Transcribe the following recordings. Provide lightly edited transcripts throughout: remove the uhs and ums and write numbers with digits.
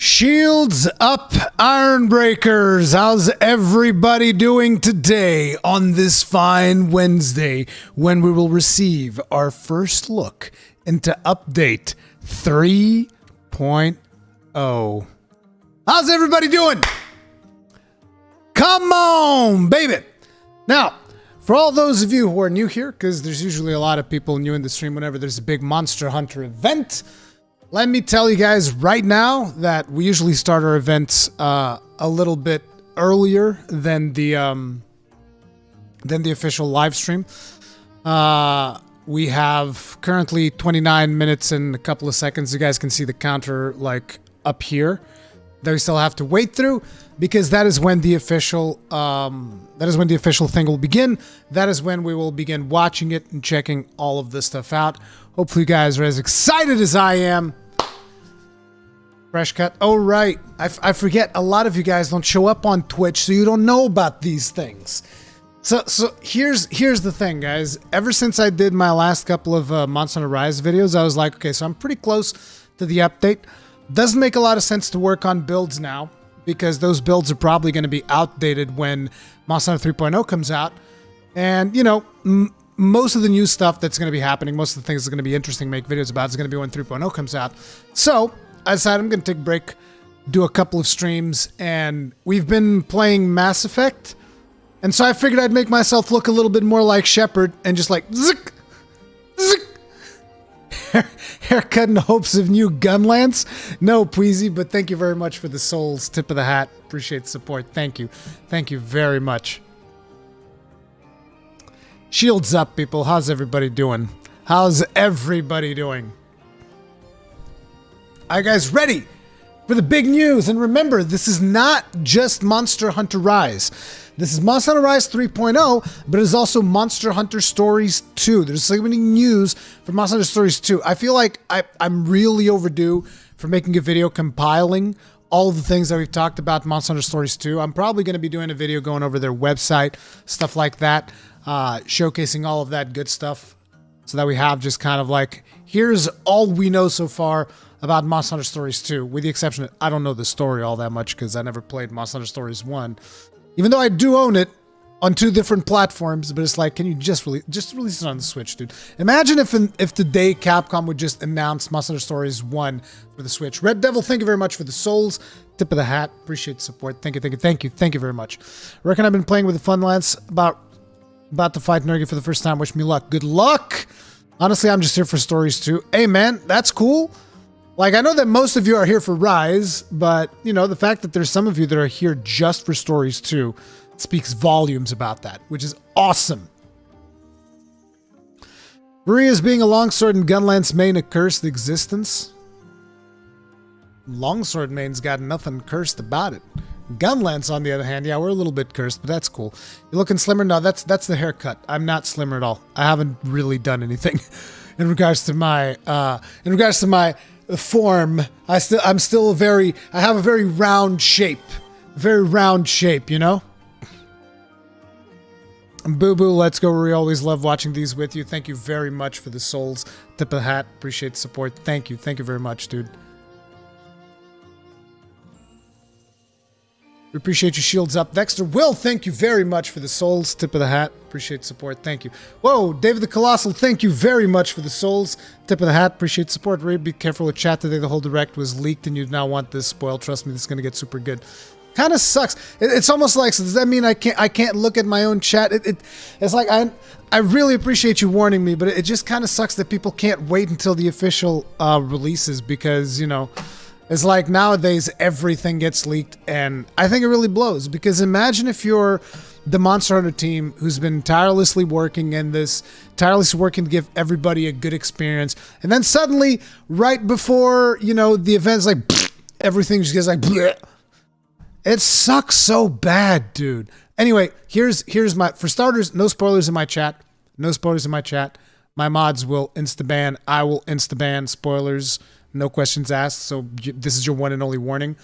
Shields up, Iron Breakers. How's everybody doing today on this fine Wednesday when we will receive our first look into update 3.0? How's everybody doing? Come on, baby. Now, for all those of you who are new here, because there's usually a lot of people new in the stream whenever there's a big Monster Hunter event, let me tell you guys right now that we usually start our events a little bit earlier than the official live stream. We have currently 29 minutes and a couple of seconds. You guys can see the counter like up here that we still have to wait through, because that is when the official thing will begin. That is when we will begin watching it and checking all of this stuff out. Hopefully you guys are as excited as I am. Fresh cut. Oh, right. I forget, a lot of you guys don't show up on Twitch, so you don't know about these things. So here's the thing, guys. Ever since I did my last couple of Monster Hunter Rise videos, I was like, okay, so I'm pretty close to the update. Doesn't make a lot of sense to work on builds now, because those builds are probably going to be outdated when Monster Hunter 3.0 comes out. And, you know, most of the new stuff that's going to be happening, most of the things that are going to be interesting to make videos about is going to be when 3.0 comes out. So I decided I'm going to take a break, do a couple of streams, and we've been playing Mass Effect. And so I figured I'd make myself look a little bit more like Shepard and just like zick, zick. Haircut in hopes of new Gunlance. No, Peasy, but thank you very much for the souls. Tip of the hat. Appreciate the support. Thank you. Thank you very much. Shields up, people. How's everybody doing? How's everybody doing? Are you guys ready for the big news? And remember, this is not just Monster Hunter Rise. This is Monster Hunter Rise 3.0, but it is also Monster Hunter Stories 2. There's so many news for Monster Hunter Stories 2. I feel like I'm really overdue for making a video compiling all the things that we've talked about Monster Hunter Stories 2. I'm probably going to be doing a video going over their website, stuff like that, showcasing all of that good stuff, so that we have just kind of like, here's all we know so far about Monster Hunter Stories 2, with the exception that I don't know the story all that much because I never played Monster Hunter Stories 1. Even though I do own it on 2 different platforms, but it's like, can you just release it on the Switch, dude? Imagine if today Capcom would just announce Monster Hunter Stories 1 for the Switch. Red Devil, thank you very much for the souls. Tip of the hat. Appreciate the support. Thank you very much. Rurikhan, I've been playing with the Funlance about to fight Nergi for the first time. Wish me luck. Good luck! Honestly, I'm just here for Stories 2. Hey, man, that's cool. Like, I know that most of you are here for Rise, but, you know, the fact that there's some of you that are here just for Stories 2 speaks volumes about that, which is awesome. Maria's being a longsword and Gunlance main a cursed existence. Longsword main's got nothing cursed about it. Gunlance, on the other hand, yeah, we're a little bit cursed, but that's cool. You looking slimmer? No, that's the haircut. I'm not slimmer at all. I haven't really done anything in regards to my form. I have a very round shape, you know. Boo boo, let's go. We always love watching these with you. Thank you very much for the souls. Tip of the hat. Appreciate the support. Thank you very much, dude. We appreciate your shields up. Dexter Will, thank you very much for the souls. Tip of the hat. Appreciate the support. Thank you. Whoa, David the Colossal, thank you very much for the souls. Tip of the hat. Appreciate the support. Ray, be careful with chat today. The whole direct was leaked and you now want this spoiled. Trust me, this is going to get super good. Kind of sucks. It's almost like, so does that mean I can't look at my own chat? It's like, I really appreciate you warning me, but it just kind of sucks that people can't wait until the official releases, because, you know, it's like nowadays everything gets leaked, and I think it really blows, because imagine if you're the Monster Hunter team who's been tirelessly working to give everybody a good experience, and then suddenly, right before, you know, the event's like, everything just gets like, bleh. It sucks so bad, dude. Anyway, here's my, for starters, no spoilers in my chat. No spoilers in my chat. My mods will insta-ban. I will insta-ban spoilers. No questions asked. So this is your one and only warning,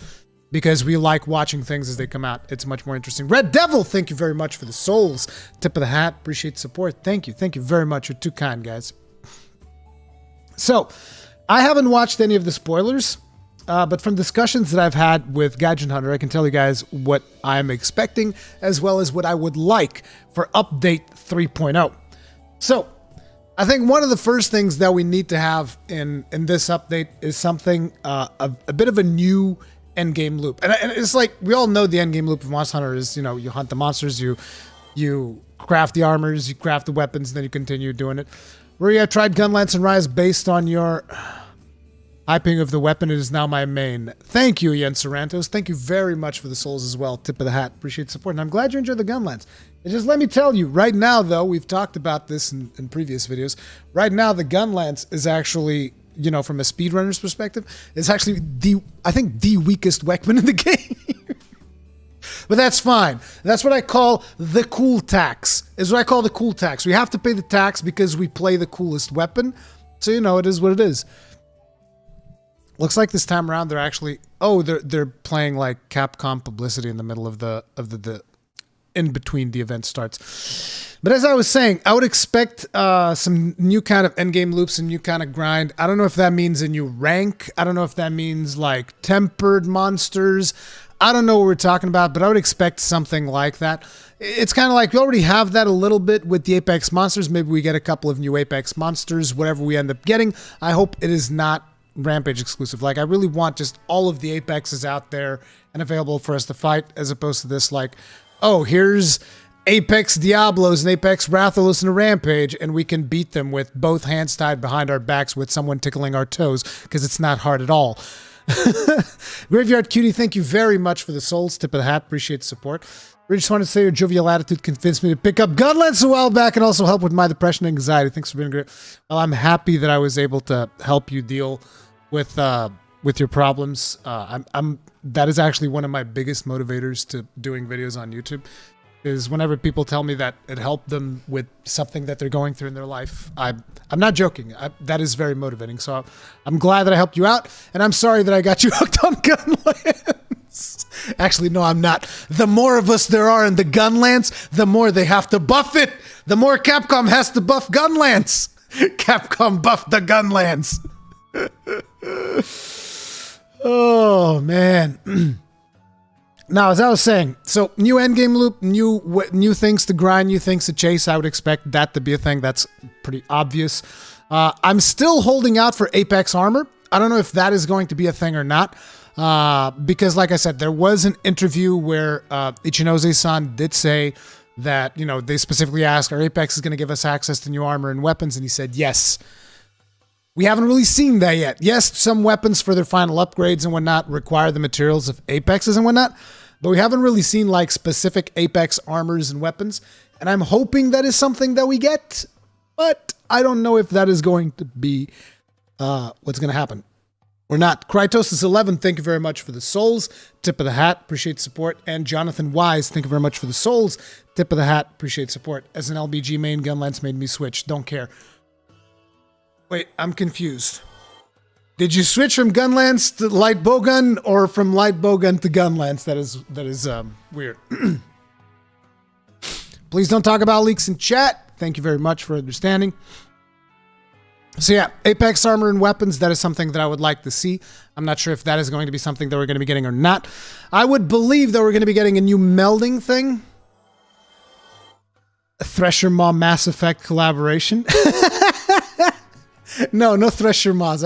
because we like watching things as they come out. It's much more interesting. Red Devil, thank you very much for the souls. Tip of the hat. Appreciate the support. Thank you very much. You're too kind, guys. So, I haven't watched any of the spoilers. but from discussions that I've had with Gadget Hunter, I can tell you guys what I'm expecting, as well as what I would like for update 3.0. So, I think one of the first things that we need to have in this update is something, a bit of a new endgame loop. And it's like, we all know the endgame loop of Monster Hunter is, you know, you hunt the monsters, you craft the armors, you craft the weapons, then you continue doing it. Ruri, I tried Gunlance and Rise based on your hyping of the weapon. It is now my main. Thank you, Jens Sarantos. Thank you very much for the souls as well. Tip of the hat. Appreciate the support. And I'm glad you enjoyed the Gunlance. And just let me tell you, right now, though, we've talked about this in previous videos. Right now, the Gunlance is actually, you know, from a speedrunner's perspective, is actually I think the weakest weapon in the game. But that's fine. That's what I call the cool tax. Is what I call the cool tax. We have to pay the tax because we play the coolest weapon. So, you know, it is what it is. Looks like this time around they're actually they're playing like Capcom publicity in the middle of the in between the event starts. But as I was saying, I would expect some new kind of endgame loops and new kind of grind. I don't know if that means a new rank. I don't know if that means like tempered monsters. I don't know what we're talking about, but I would expect something like that. It's kind of like we already have that a little bit with the Apex monsters. Maybe we get a couple of new Apex monsters, whatever we end up getting. I hope it is not Rampage exclusive. Like, I really want just all of the Apexes out there and available for us to fight, as opposed to this like, oh, here's Apex Diablos and Apex Rathalos and a Rampage, and we can beat them with both hands tied behind our backs with someone tickling our toes, because it's not hard at all. Graveyard Cutie, thank you very much for the souls. Tip of the hat. Appreciate the support. We just wanted to say your jovial attitude convinced me to pick up Gunlance a while back and also help with my depression and anxiety. Thanks for being great. Well, I'm happy that I was able to help you deal with your problems. That is actually one of my biggest motivators to doing videos on YouTube, is whenever people tell me that it helped them with something that they're going through in their life. I'm not joking. That is very motivating. So I'm glad that I helped you out, and I'm sorry that I got you hooked on Gunlance. Actually, no, I'm not. The more of us there are in the Gunlance, the more they have to buff it. The more Capcom has to buff Gunlance. Capcom buff the Gunlance. Oh, man. Now, as I was saying, so new endgame loop, new things to grind, new things to chase. I would expect that to be a thing. That's pretty obvious. I'm still holding out for Apex armor. I don't know if that is going to be a thing or not. Because, like I said, there was an interview where Ichinose-san did say that, you know, they specifically asked, are Apex is going to give us access to new armor and weapons? And he said, yes. We haven't really seen that yet. Yes, some weapons for their final upgrades and whatnot require the materials of Apexes and whatnot, but we haven't really seen like specific Apex armors and weapons, and I'm hoping that is something that we get, but I don't know if that is going to be what's going to happen or not. Krytosis11, thank you very much for the souls. Tip of the hat, appreciate support. And Jonathan Wise, thank you very much for the souls. Tip of the hat, appreciate support. As an LBG main, Gunlance made me switch. Don't care. Wait, I'm confused. Did you switch from Gunlance to Light Bowgun or from Light Bowgun to Gunlance? That is weird. Please don't talk about leaks in chat. Thank you very much for understanding. So yeah, Apex armor and weapons, that is something that I would like to see. I'm not sure if that is going to be something that we're going to be getting or not. I would believe that we're going to be getting a new melding thing. A Thresher Maw Mass Effect collaboration. No Thresher Maws.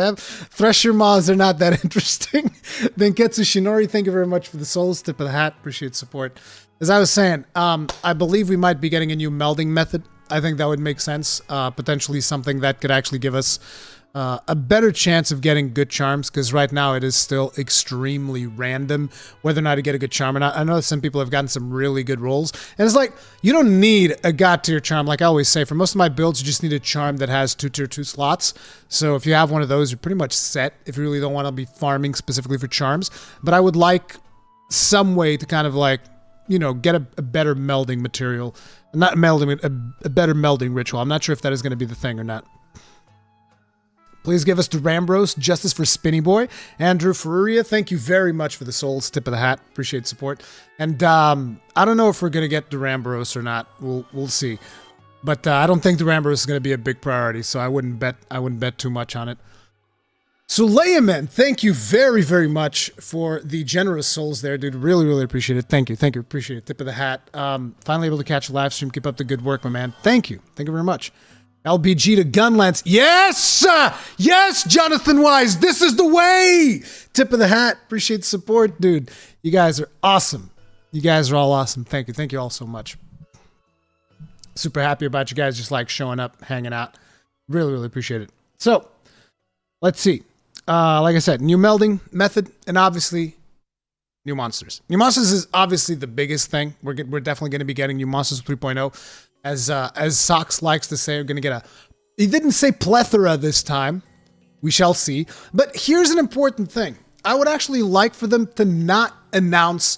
Thresher Maws are not that interesting. Denketsu Shinori, thank you very much for the souls. Tip of the hat. Appreciate support. As I was saying, I believe we might be getting a new melding method. I think that would make sense. Potentially something that could actually give us a better chance of getting good charms, because right now it is still extremely random whether or not to get a good charm or not. I know some people have gotten some really good rolls, and it's like, you don't need a god tier charm. Like I always say, for most of my builds, you just need a charm that has 2 tier 2 slots. So if you have one of those, you're pretty much set if you really don't want to be farming specifically for charms. But I would like some way to kind of like, you know, get a better melding material. Not melding, a better melding ritual. I'm not sure if that is going to be the thing or not. Please give us Durambros, Justice for Spinny Boy. Andrew Ferruria, thank you very much for the souls. Tip of the hat. Appreciate support. And I don't know if we're going to get Durambros or not. We'll see. But I don't think Durambros is going to be a big priority, so I wouldn't bet too much on it. Suleiman, thank you very, very much for the generous souls there, dude. Really, really appreciate it. Thank you. Thank you. Appreciate it. Tip of the hat. Finally able to catch a live stream. Keep up the good work, my man. Thank you. Thank you very much. LBG to Gunlance. Yes! Yes, Jonathan Wise. This is the way. Tip of the hat. Appreciate the support, dude. You guys are awesome. You guys are all awesome. Thank you. Thank you all so much. Super happy about you guys just like showing up, hanging out. Really, really appreciate it. So, let's see. Like I said, new melding method, and obviously new monsters. New monsters is obviously the biggest thing. We're definitely going to be getting new monsters 3.0. As Sox likes to say, we're going to get a... He didn't say plethora this time. We shall see. But here's an important thing. I would actually like for them to not announce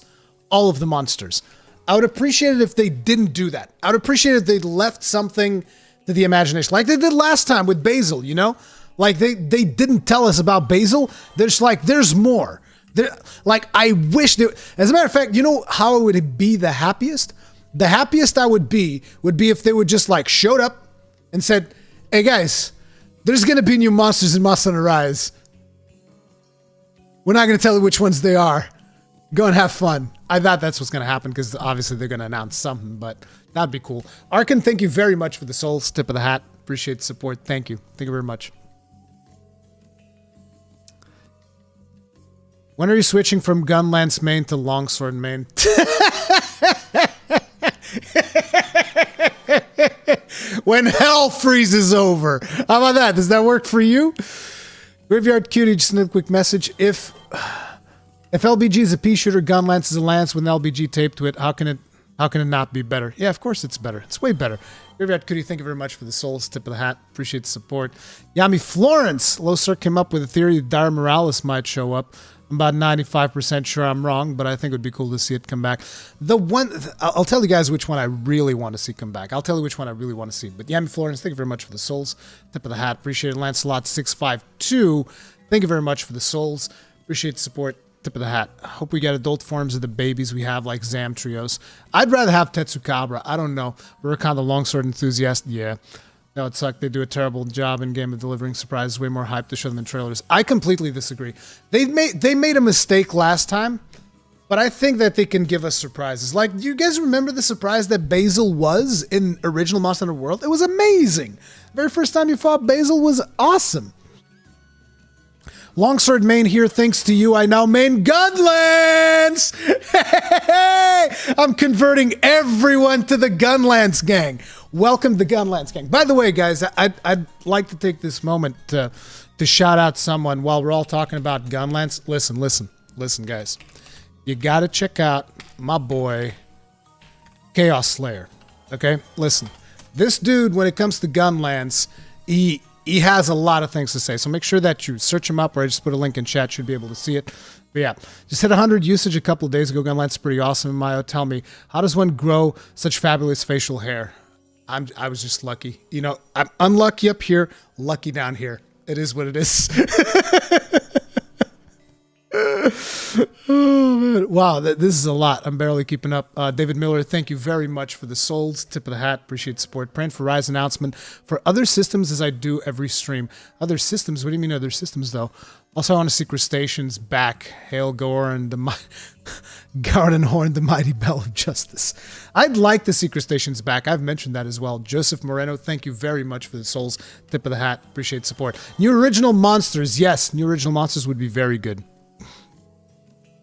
all of the monsters. I would appreciate it if they didn't do that. I would appreciate it if they left something to the imagination, like they did last time with Basil, you know? Like, they didn't tell us about Basil. They're just like, there's more. Like, I wish... As a matter of fact, you know how it would be the happiest? The happiest I would be if they would just, like, showed up and said, hey, guys, there's going to be new monsters in Monster Hunter Rise. We're not going to tell you which ones they are. Go and have fun. I thought that's what's going to happen, because obviously they're going to announce something, but that'd be cool. Arkin, thank you very much for the souls. Tip of the hat. Appreciate the support. Thank you. Thank you very much. When are you switching from Gunlance main to Longsword main? When hell freezes over. How about that? Does that work for you? Graveyard Cutie, just another quick message. If LBG is a pea shooter, Gunlance is a lance with an LBG taped to it, how can it not be better? Yeah, of course it's better. It's way better. Graveyard Cutie, thank you very much for the souls. Tip of the hat. Appreciate the support. Yami Florence. Losar came up with a theory that Dire Morales might show up. I'm about 95% sure I'm wrong, but I think it would be cool to see it come back. I'll tell you guys which one I really want to see come back. I'll tell you which one I really want to see. But Yami Florence, thank you very much for the souls. Tip of the hat. Appreciate it. Lancelot652, thank you very much for the souls. Appreciate the support. Tip of the hat. Hope we get adult forms of the babies we have, like Zamtrios. I'd rather have Tetsukabra. I don't know. Rurikhan, the longsword enthusiast. Yeah. No, it sucked. They do a terrible job in game of delivering surprises, way more hype to show them in trailers. I completely disagree. They made a mistake last time, but I think that they can give us surprises. Like, do you guys remember the surprise that Basil was in original Monster Hunter World? It was amazing. The very first time you fought Basil was awesome. Longsword main here, thanks to you, I now main Gunlance! Hey! I'm converting everyone to the Gunlance gang. Welcome to the Gunlance gang. By the way, guys, I'd like to take this moment to shout out someone while we're all talking about Gunlance. Listen, guys. You gotta check out my boy, Chaos Slayer. Okay? Listen. This dude, when it comes to Gunlance, he has a lot of things to say, so make sure that you search him up, or I just put a link in chat, should be able to see it. But yeah, just hit 100 usage a couple of days ago. Gunlance is pretty awesome. Mayo, tell me, how does one grow such fabulous facial hair? I was just lucky. You know, I'm unlucky up here, lucky down here. It is what it is. Oh, man. Wow, this is a lot. I'm barely keeping up. David Miller, thank you very much for the souls. Tip of the hat. Appreciate support. Praying for Rise announcement for other systems as I do every stream. Other systems? What do you mean other systems, though? Also, I want to see Crustaceans back. Hail Goran, Garden Horn, the mighty bell of justice. I'd like to see Crustaceans back. I've mentioned that as well. Joseph Moreno, thank you very much for the souls. Tip of the hat. Appreciate support. New original monsters. Yes, new original monsters would be very good.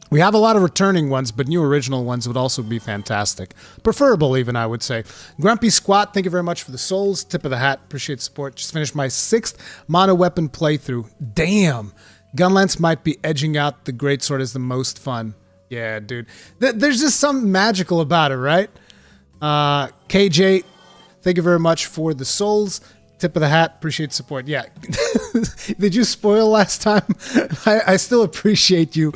We have a lot of returning ones, but new original ones would also be fantastic. Preferable, even, I would say. Grumpy Squat, thank you very much for the souls. Tip of the hat. Appreciate support. Just finished my 6th mono weapon playthrough. Damn. Gunlance might be edging out the greatsword as the most fun. Yeah, dude. There's just something magical about it, right? KJ, thank you very much for the souls. Tip of the hat. Appreciate support. Yeah. Did you spoil last time? I still appreciate you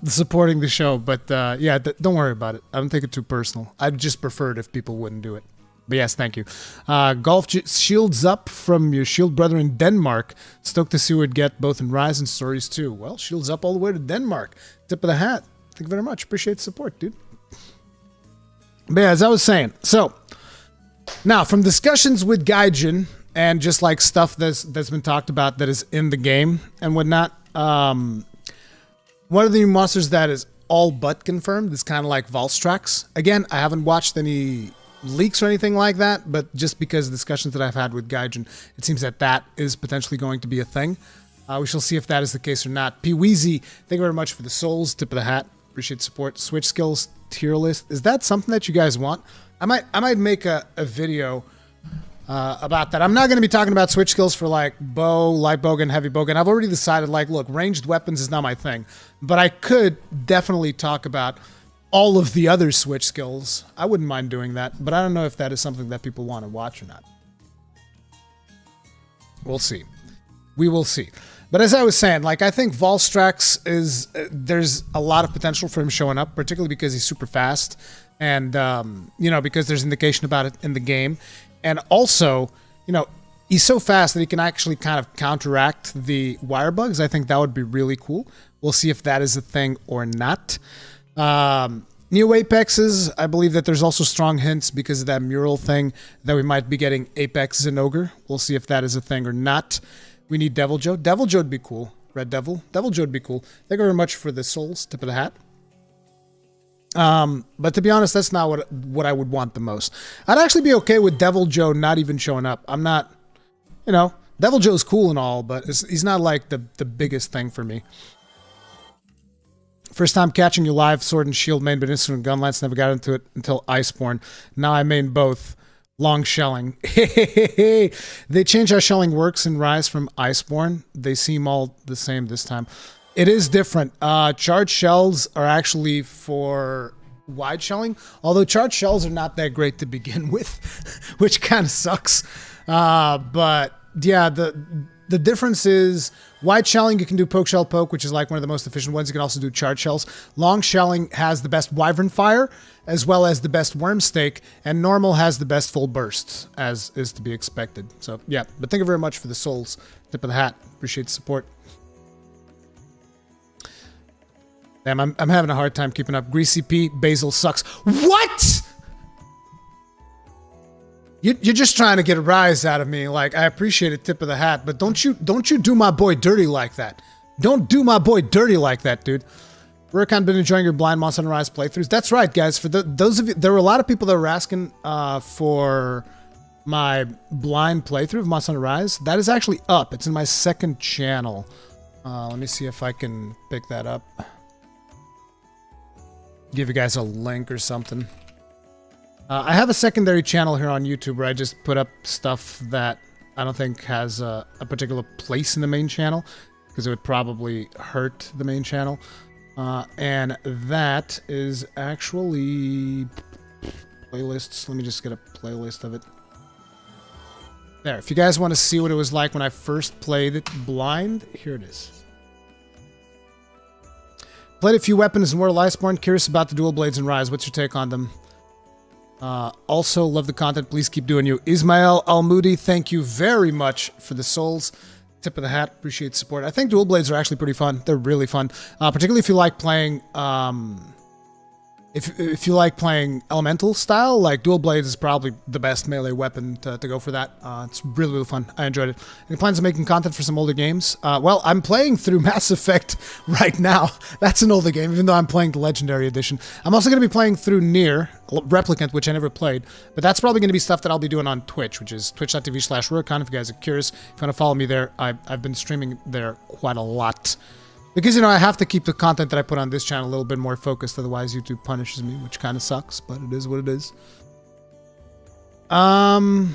supporting the show, but yeah, don't worry about it. I don't take it too personal. I'd just prefer it if people wouldn't do it. But yes, thank you. Golf shields up from your shield brother in Denmark. Stoked to see what we'd get both in Rise and Stories too. Well, shields up all the way to Denmark. Tip of the hat. Thank you very much. Appreciate the support, dude. But yeah, as I was saying, so now from discussions with Gaijin, and just like stuff that's been talked about that is in the game and whatnot. One of the new monsters that is all but confirmed is kind of like Volstrax. Again, I haven't watched any leaks or anything like that, but just because of discussions that I've had with Gaijin, it seems that that is potentially going to be a thing. We shall see if that is the case or not. P-Weezy, thank you very much for the souls. Tip of the hat. Appreciate the support. Switch skills tier list. Is that something that you guys want? I might make a video about that. I'm not going to be talking about switch skills for like bow, light bowgun, heavy bowgun. I've already decided, like, look, ranged weapons is not my thing. But I could definitely talk about all of the other switch skills. I wouldn't mind doing that, but I don't know if that is something that people want to watch or not. We'll see. We will see. But as I was saying, like, I think Volstrax is, there's a lot of potential for him showing up, particularly because he's super fast. And, you know, because there's indication about it in the game. And also, you know, he's so fast that he can actually kind of counteract the wire bugs. I think that would be really cool. We'll see if that is a thing or not. New Apexes, I believe that there's also strong hints because of that mural thing that we might be getting Apex and Ogre. We'll see if that is a thing or not. We need Devil Joe. Devil Joe would be cool. Red Devil. Devil Joe would be cool. Thank you very much for the souls. Tip of the hat. But to be honest, that's not what I would want the most. I'd actually be okay with Devil Joe not even showing up. I'm not, you know, Devil Joe's cool and all, but he's not like the biggest thing for me. First time catching you live, Sword and Shield main, but Instant Gunlance, never got into it until Iceborne. Now I main both. Long shelling. They changed how shelling works in Rise from Iceborne. They seem all the same this time. It is different. Charged shells are actually for wide shelling, although charged shells are not that great to begin with, which kind of sucks. But yeah, the difference is wide shelling, you can do poke shell poke, which is like one of the most efficient ones. You can also do charge shells. Long shelling has the best wyvern fire, as well as the best worm stake, and normal has the best full burst, as is to be expected. So yeah, but thank you very much for the souls. Tip of the hat. Appreciate the support. Damn, I'm having a hard time keeping up. Greasy P, Basil sucks. What? You're just trying to get a rise out of me. Like, I appreciate it, tip of the hat, but don't you do my boy dirty like that. Don't do my boy dirty like that, dude. Rurikhan, been enjoying your Blind Monster Hunter Rise playthroughs. That's right, guys. For those of you, there were a lot of people that were asking for my blind playthrough of Monster Hunter Rise. That is actually up. It's in my second channel. Let me see if I can pick that up. Give you guys a link or something. I have a secondary channel here on YouTube where I just put up stuff that I don't think has a particular place in the main channel, because it would probably hurt the main channel. And that is actually playlists. Let me just get a playlist of it. There, if you guys want to see what it was like when I first played it blind, here it is. Played a few weapons in Mortal Iceborne. Curious about the dual blades in Rise. What's your take on them? Also, love the content. Please keep doing you. Ismail Al-Moody, thank you very much for the souls. Tip of the hat. Appreciate the support. I think dual blades are actually pretty fun. They're really fun. Particularly if you like playing... If you like playing elemental style, like dual blades is probably the best melee weapon to go for that. It's really, really fun. I enjoyed it. Any plans on making content for some older games? Well, I'm playing through Mass Effect right now. That's an older game, even though I'm playing the Legendary Edition. I'm also going to be playing through Nier Replicant, which I never played. But that's probably going to be stuff that I'll be doing on Twitch, which is twitch.tv/Rurikhan. If you guys are curious, if you want to follow me there, I've been streaming there quite a lot. Because, you know, I have to keep the content that I put on this channel a little bit more focused, otherwise YouTube punishes me, which kind of sucks, but it is what it is. Damn,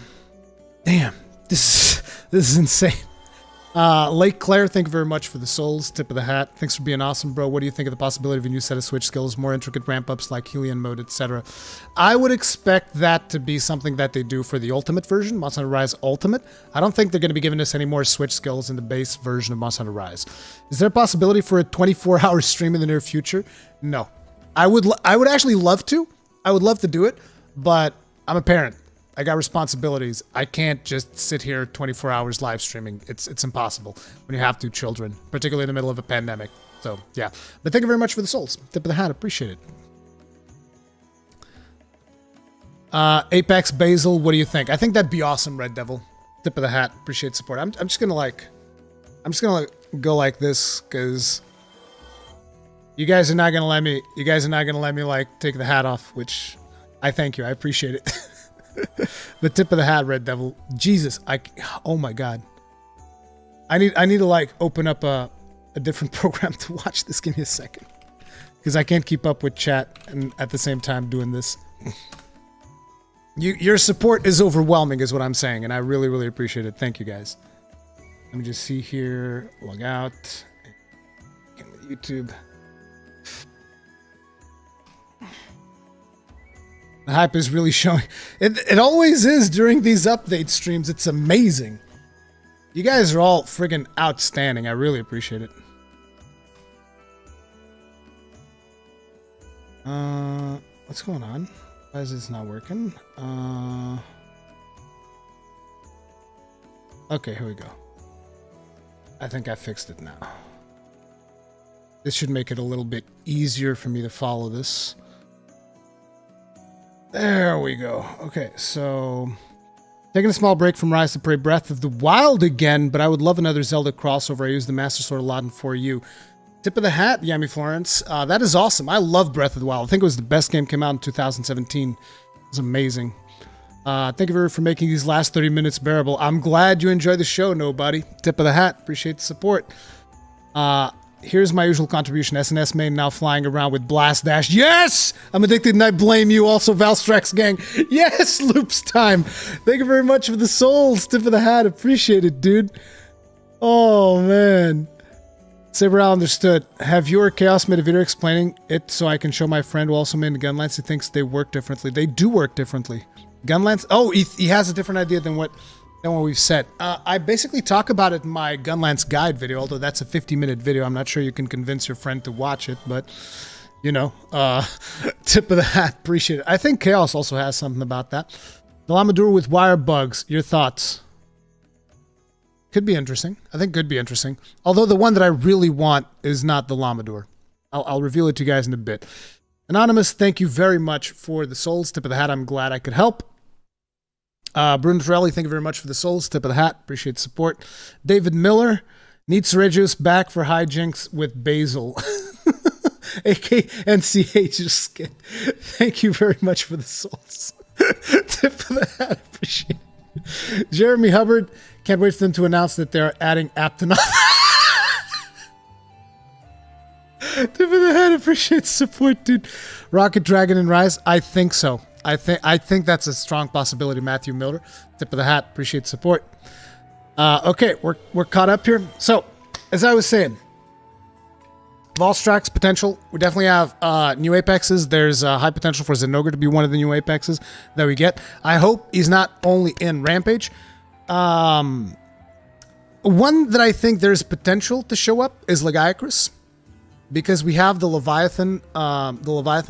this is insane. Lake Claire, thank you very much for the souls. Tip of the hat. Thanks for being awesome, bro. What do you think of the possibility of a new set of Switch skills, more intricate ramp-ups like Helion mode, etc.? I would expect that to be something that they do for the Ultimate version, Monster Hunter Rise Ultimate. I don't think they're going to be giving us any more Switch skills in the base version of Monster Hunter Rise. Is there a possibility for a 24-hour stream in the near future? No. I would actually love to. I would love to do it, but I'm a parent. I got responsibilities. I can't just sit here 24 hours live streaming. It's impossible when you have two children, particularly in the middle of a pandemic. So, yeah. But thank you very much for the souls. Tip of the hat. Appreciate it. Apex Basil, what do you think? I think that'd be awesome, Red Devil. Tip of the hat. Appreciate support. I'm just gonna go like this because you guys are not gonna let me. You guys are not gonna let me like take the hat off, which I thank you. I appreciate it. The tip of the hat, Red Devil. Jesus, oh my God. I need to like open up a different program to watch this. Give me a second, because I can't keep up with chat and at the same time doing this. Your support is overwhelming, is what I'm saying, and I really, really appreciate it. Thank you, guys. Let me just see here. Log out. YouTube. The hype is really showing. It always is during these update streams. It's amazing. You guys are all friggin' outstanding. I really appreciate it. What's going on? Why is this not working? Okay, here we go. I think I fixed it now. This should make it a little bit easier for me to follow this. There we go. Okay, so taking a small break from Rise to Prey Breath of the Wild again, but I would love another Zelda crossover. I use the Master Sword a lot in 4U. Tip of the hat, Yami Florence. That is awesome. I love Breath of the Wild. I think it was the best game came out in 2017. It was amazing. Thank you very for making these last 30 minutes bearable. I'm glad you enjoyed the show, nobody. Tip of the hat. Appreciate the support. Here's my usual contribution. SNS main now flying around with Blast Dash. Yes! I'm addicted and I blame you. Also, Valstrax gang. Yes! Loops time. Thank you very much for the souls. Tip of the hat. Appreciate it, dude. Oh, man. Saber understood. Have you or Chaos made a video explaining it so I can show my friend who also made the Gunlance? He thinks they work differently. They do work differently. Gunlance? Oh, he has a different idea than what we've said. I basically talk about it in my Gunlance guide video, although that's a 50-minute video. I'm not sure you can convince your friend to watch it, but, you know, tip of the hat. Appreciate it. I think Chaos also has something about that. The Lamadur with wire bugs. Your thoughts? Could be interesting. I think could be interesting. Although the one that I really want is not the Lamadur. I'll reveal it to you guys in a bit. Anonymous, thank you very much for the souls. Tip of the hat. I'm glad I could help. Bruno Torelli, thank you very much for the souls. Tip of the hat. Appreciate the support. David Miller, need Ceregius back for hijinks with Basil. AK NCH skin. Thank you very much for the souls. Tip of the hat. Appreciate it. Jeremy Hubbard, can't wait for them to announce that they're adding Aptonon. Tip of the hat. Appreciate the support, dude. Rocket Dragon and Rise. I think so. I think that's a strong possibility, Matthew Milder. Tip of the hat. Appreciate the support. Okay, we're caught up here. So, as I was saying, Valstrax potential. We definitely have new Apexes. There's high potential for Zenogre to be one of the new Apexes that we get. I hope he's not only in Rampage. One that I think there's potential to show up is Lagiacrus, because we have the Leviathan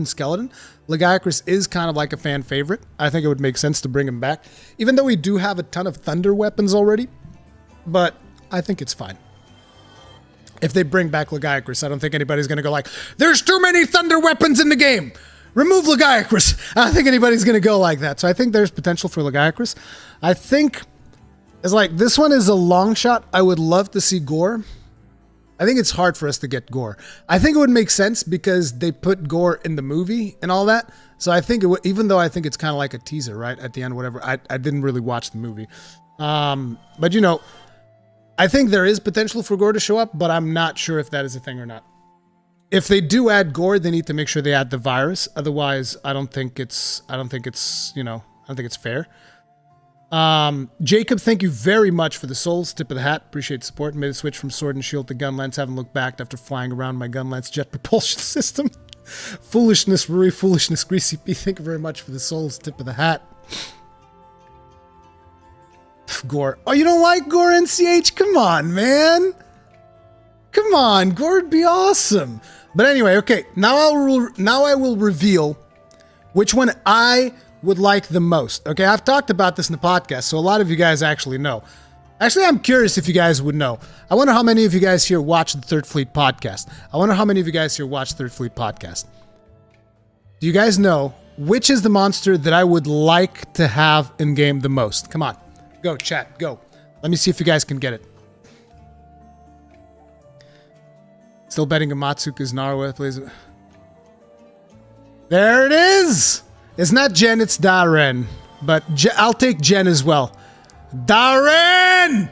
skeleton. Lagiacrus is kind of like a fan favorite. I think it would make sense to bring him back, even though we do have a ton of thunder weapons already. But I think it's fine. If they bring back Lagiacrus, I don't think anybody's going to go like, there's too many thunder weapons in the game. Remove Lagiacrus. I don't think anybody's going to go like that. So I think there's potential for Lagiacrus. I think it's like, this one is a long shot. I would love to see Gore. I think it's hard for us to get Gore. I think it would make sense because they put Gore in the movie and all that. So I think it would, even though I think it's kind of like a teaser, right? At the end, whatever. I didn't really watch the movie. But you know, I think there is potential for Gore to show up, but I'm not sure if that is a thing or not. If they do add Gore, they need to make sure they add the virus. Otherwise, I don't think it's fair. Jacob, thank you very much for the souls. Tip of the hat. Appreciate the support. Made a switch from sword and shield to gunlance. Haven't looked back after flying around my gunlance jet propulsion system. Foolishness, Ruri. Foolishness, Greasy P. Thank you very much for the souls. Tip of the hat. Gore. Oh, you don't like Gore, NCH? Come on, man. Come on. Gore would be awesome. But anyway, okay. Now I will reveal which one I would like the most. Okay, I've talked about this in the podcast, so a lot of you guys actually know. Actually, I'm curious if you guys would know. I wonder how many of you guys here watch the Third Fleet podcast. I wonder how many of you guys here watch Third Fleet podcast. Do you guys know which is the monster that I would like to have in game the most? Come on, go chat, go. Let me see if you guys can get it. Still betting Amatsuka's Narwa plays. There it is! It's not Jen, it's Darren. But I'll take Jen as well. Darren!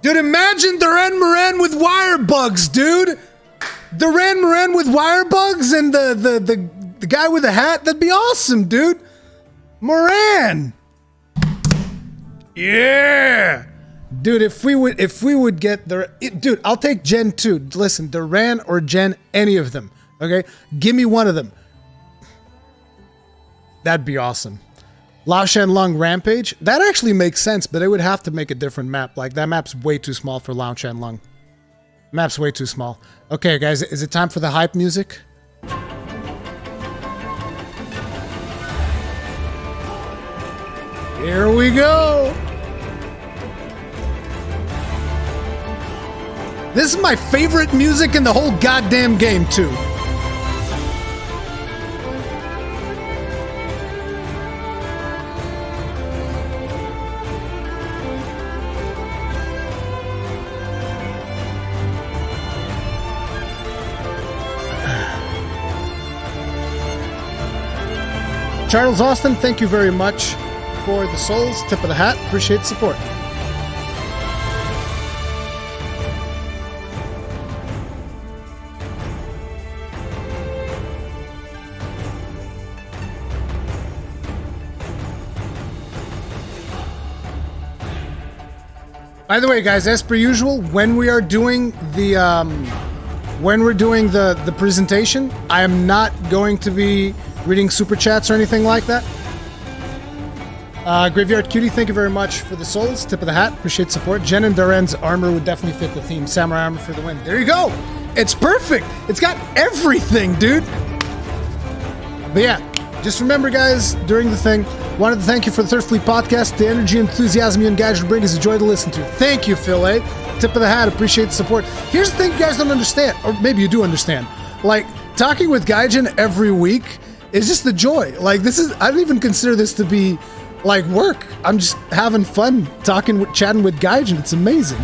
Dude, imagine Darren Moran with wire bugs, dude! Darren Moran with wire bugs and the guy with the hat? That'd be awesome, dude! Moran! Yeah! Dude, if we would get dude, I'll take Jen too. Listen, Duran or Jen, any of them. Okay? Give me one of them. That'd be awesome. Lao Shan Lung Rampage? That actually makes sense, but they would have to make a different map. Like, that map's way too small for Lao Shan Lung. Map's way too small. Okay, guys, is it time for the hype music? Here we go! This is my favorite music in the whole goddamn game, too. Charles Austin, thank you very much for the souls. Tip of the hat. Appreciate the support. By the way, guys, as per usual, when we are doing the presentation, I am not going to be reading super chats or anything like that. Graveyard Cutie, thank you very much for the souls. Tip of the hat. Appreciate support. Jen and Darren's armor would definitely fit the theme. Samurai armor for the win. There you go. It's perfect. It's got everything, dude. But yeah, just remember, guys, during the thing, wanted to thank you for the Third Fleet podcast. The energy, enthusiasm you and guys bring is a joy to listen to. Thank you, Phil A. Tip of the hat. Appreciate the support. Here's the thing you guys don't understand, or maybe you do understand. Like, talking with Gaijin every week is just the joy. Like, this is, I don't even consider this to be like work. I'm just having fun chatting with Gaijin. It's amazing.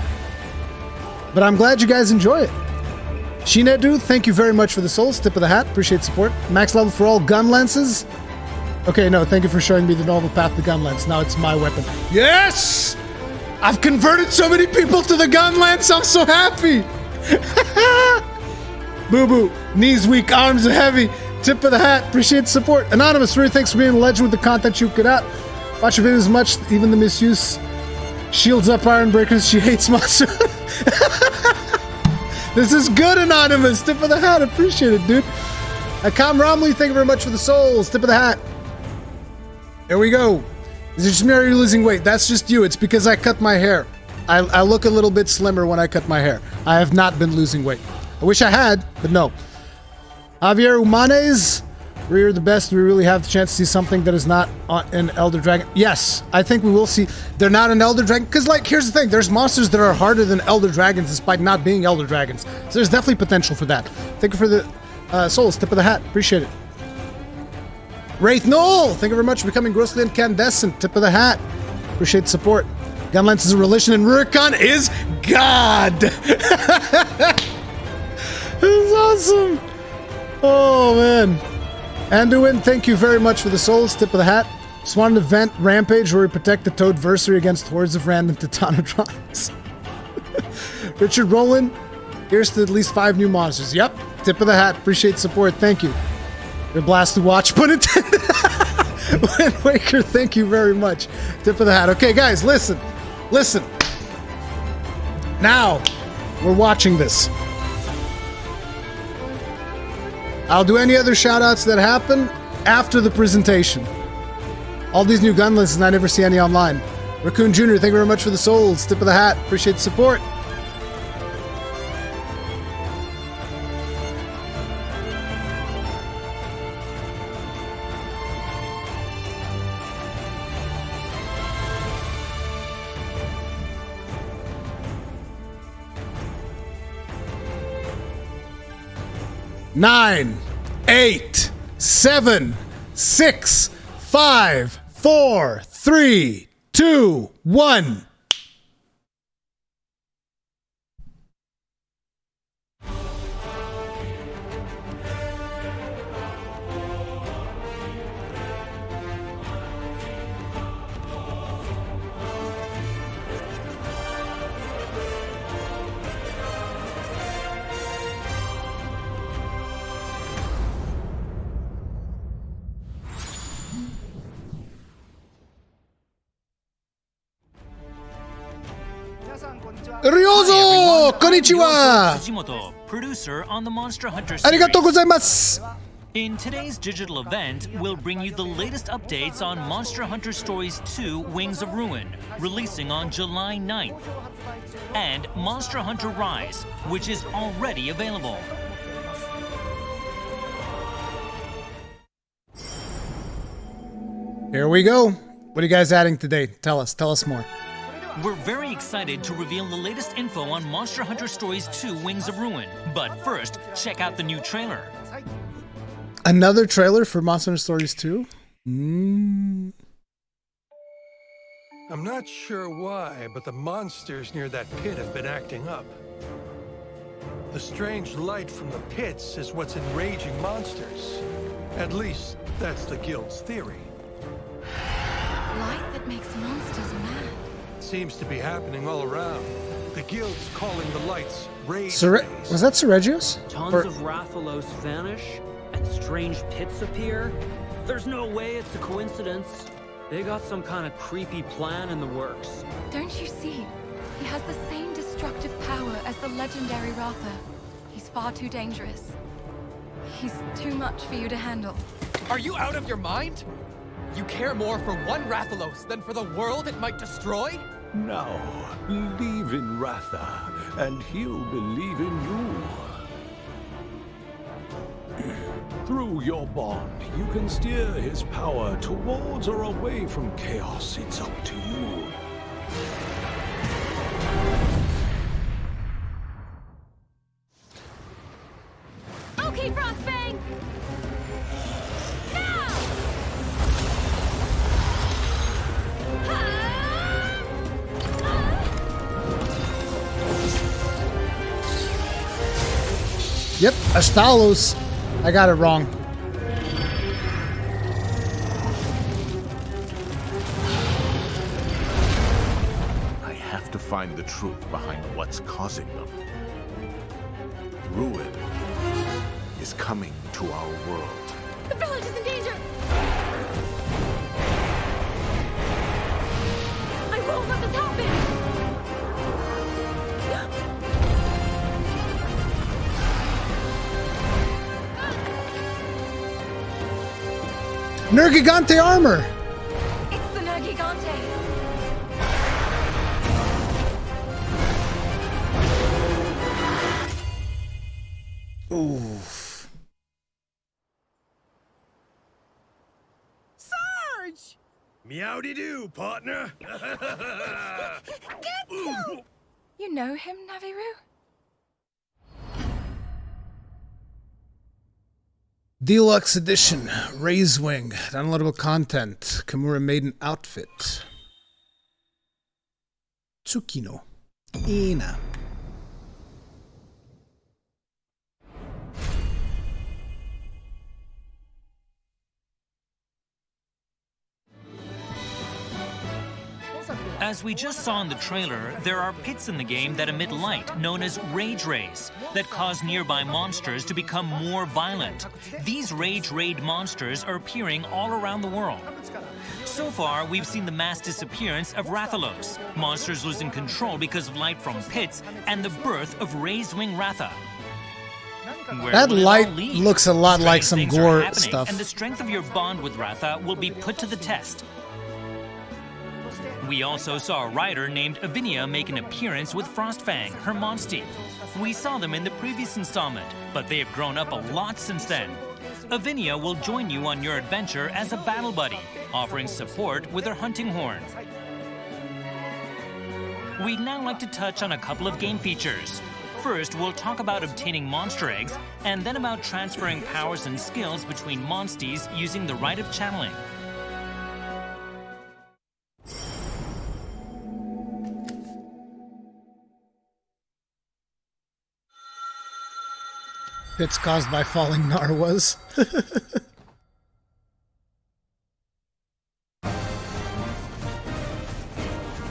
But I'm glad you guys enjoy it. Shinedu, thank you very much for the souls. Tip of the hat. Appreciate support. Max level for all gun lenses. Okay, no, thank you for showing me the novel path to gun lens. Now it's my weapon. Yes! I've converted so many people to the gun lens. I'm so happy. Boo-boo. Knees weak, arms are heavy. Tip of the hat. Appreciate the support. Anonymous, really thanks for being a legend with the content you put out. Watch your videos much, even the misuse. Shields up Iron Breakers. She hates monster. This is good, Anonymous. Tip of the hat. Appreciate it, dude. Akam Romley, thank you very much for the souls. Tip of the hat. There we go. Is it just me or are you losing weight? That's just you. It's because I cut my hair. I look a little bit slimmer when I cut my hair. I have not been losing weight. I wish I had, but no. Javier Umanes, we're the best. We really have the chance to see something that is not an Elder Dragon. Yes, I think we will see. They're not an Elder Dragon. Because, like, here's the thing. There's monsters that are harder than Elder Dragons despite not being Elder Dragons. So there's definitely potential for that. Thank you for the souls. Tip of the hat. Appreciate it. Wraith Knoll, thank you very much for becoming grossly incandescent. Tip of the hat. Appreciate the support. Gunlance is a religion and Rurikhan is God. This is awesome. Oh, man. Anduin, thank you very much for the souls. Tip of the hat. Just wanted an event, Rampage, where we protect the Toadversary against hordes of random Titanotrons. Richard Rowland, here's to at least 5 new monsters. Yep. Tip of the hat. Appreciate support. Thank you. You're a blast to watch, pun intended. Wind Waker, thank you very much. Tip of the hat. Okay, guys, listen. Listen. Now, we're watching this. I'll do any other shout-outs that happen after the presentation. All these new gun lists, and I never see any online. Raccoon Jr., thank you very much for the souls. Tip of the hat. Appreciate the support. Nine, 8, 7, 6, 5, 4, 3, 2, 1. Ryozo! Konnichiwa! Fujimoto, producer on the Monster Hunter series. Arigatou gozaimasu! In today's digital event, we'll bring you the latest updates on Monster Hunter Stories 2 Wings of Ruin, releasing on July 9th, and Monster Hunter Rise, which is already available. Here we go. What are you guys adding today? Tell us more. We're very excited to reveal the latest info on Monster Hunter Stories 2 Wings of Ruin. But first, check out the new trailer. Another trailer for Monster Hunter Stories 2? I'm not sure why, but the monsters near that pit have been acting up. The strange light from the pits is what's enraging monsters. At least, that's the Guild's theory. Light that makes monsters mad. Seems to be happening all around. The Guild's calling the lights rage rays. Was that Seregios? Tons of Rathalos vanish, and strange pits appear. There's no way it's a coincidence. They got some kind of creepy plan in the works. Don't you see? He has the same destructive power as the legendary Ratha. He's far too dangerous. He's too much for you to handle. Are you out of your mind? You care more for one Rathalos than for the world it might destroy? Now, believe in Ratha, and he'll believe in you. Through your bond, you can steer his power towards or away from chaos. It's up to you. Okay, Frostbang! Now! Yep, Astalos. I got it wrong. I have to find the truth behind what's causing them. Ruin is coming to our world. The village is in danger! I won't let this happen! Nergigante armor! It's the Nergigante! Oof. Sarge! Meow-de-doo, partner. You know him, Naviru? Deluxe Edition, Raise Wing, downloadable content, Kimura Maiden outfit. Tsukino, Ina. As we just saw in the trailer, there are pits in the game that emit light, known as rage rays, that cause nearby monsters to become more violent. These rage raid monsters are appearing all around the world. So far, we've seen the mass disappearance of Rathalos, monsters losing control because of light from pits, and the birth of Raisewing Ratha. Where That will it light all lead? looks a lot like Strange some things are gore happening, stuff. And the strength of your bond with Ratha will be put to the test. We also saw a rider named Avinia make an appearance with Frostfang, her monstie. We saw them in the previous installment, but they have grown up a lot since then. Avinia will join you on your adventure as a battle buddy, offering support with her hunting horn. We'd now like to touch on a couple of game features. First, we'll talk about obtaining monster eggs, and then about transferring powers and skills between monsties using the Rite of Channeling. Pits caused by falling narwhals.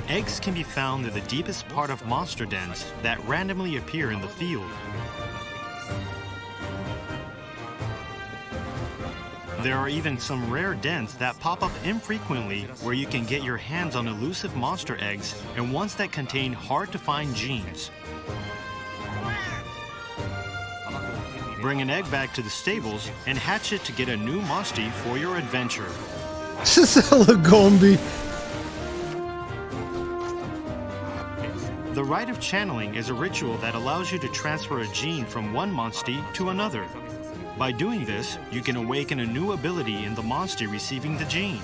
Eggs can be found in the deepest part of monster dens that randomly appear in the field. There are even some rare dens that pop up infrequently where you can get your hands on elusive monster eggs and ones that contain hard-to-find genes. Bring an egg back to the stables and hatch it to get a new monstie for your adventure. Just a Lagombi. The Rite of Channeling is a ritual that allows you to transfer a gene from one monstie to another. By doing this, you can awaken a new ability in the monstie receiving the gene.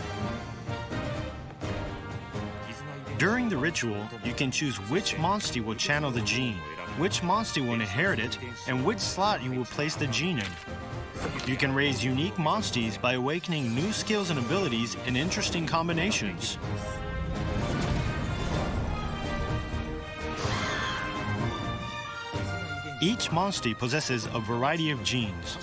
During the ritual, you can choose which monstie will channel the gene, which monstie will inherit it, and which slot you will place the gene in. You can raise unique monsties by awakening new skills and abilities in interesting combinations. Each monstie possesses a variety of genes.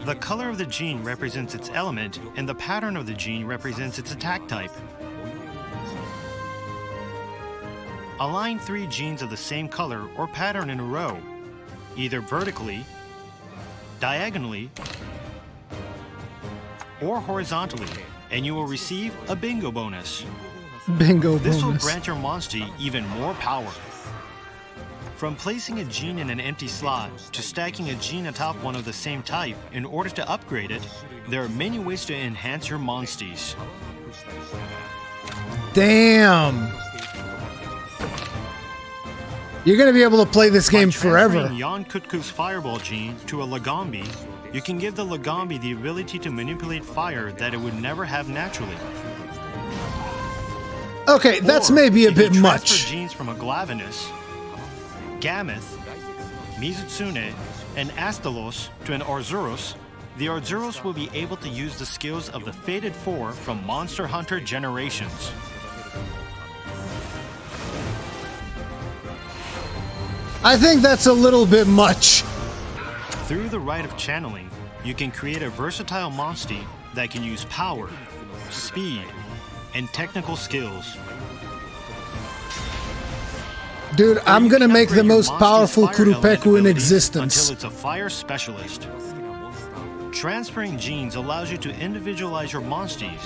The color of the gene represents its element, and the pattern of the gene represents its attack type. Align 3 genes of the same color or pattern in a row, either vertically, diagonally, or horizontally, and you will receive a bingo bonus. Bingo This will bonus. grant your monstie even more power. From placing a gene in an empty slot to stacking a gene atop one of the same type in order to upgrade it, there are many ways to enhance your monsties. Damn. You're gonna be able to play this game forever. By transferring Yon Kutku's fireball gene to a Lagombi, you can give the Lagombi the ability to manipulate fire that it would never have naturally. Okay, that's Or, maybe a if you bit transfer much. genes from a Glavenus, Gameth, Mizutsune, and Astalos to an Arzuros, the Arzuros will be able to use the skills of the Fated Four from Monster Hunter Generations. I think that's a little bit much. Through the Rite of Channeling, you can create a versatile monstie that can use power, speed, and technical skills. Dude, I'm You gonna can make the upgrade your most monster's powerful fire element Kurupeku in ability existence. until it's a fire specialist. Transferring genes allows you to individualize your monsties,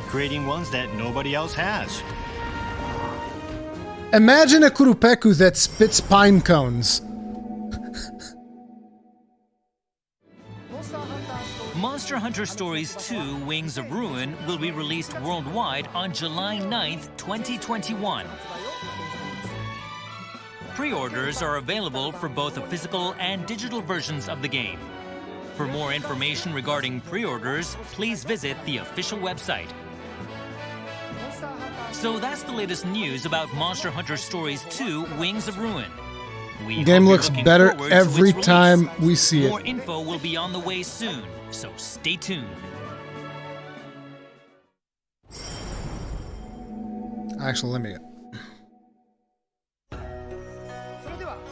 creating ones that nobody else has. Imagine a Kurupeku that spits pine cones. Monster Hunter Stories 2 Wings of Ruin will be released worldwide on July 9th, 2021. Pre-orders are available for both the physical and digital versions of the game. For more information regarding pre-orders, please visit the official website. So that's the latest news about Monster Hunter Stories 2 Wings of Ruin. We hope Game you're looks looking better forward to every its release. time we see it. More info will be on the way soon, so stay tuned. Actually, let me...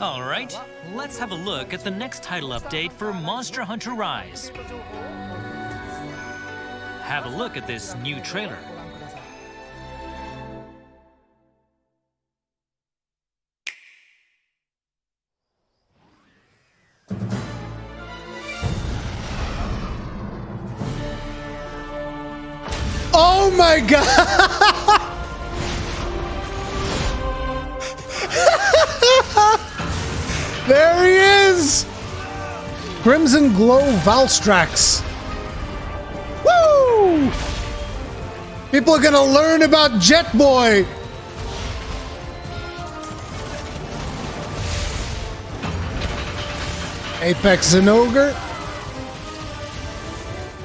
All right, let's have a look at the next title update for Monster Hunter Rise. Have a look at this new trailer. Oh my god! There he is! Crimson Glow Valstrax. Woo! People are gonna learn about Jet Boy. Apex Zenogre.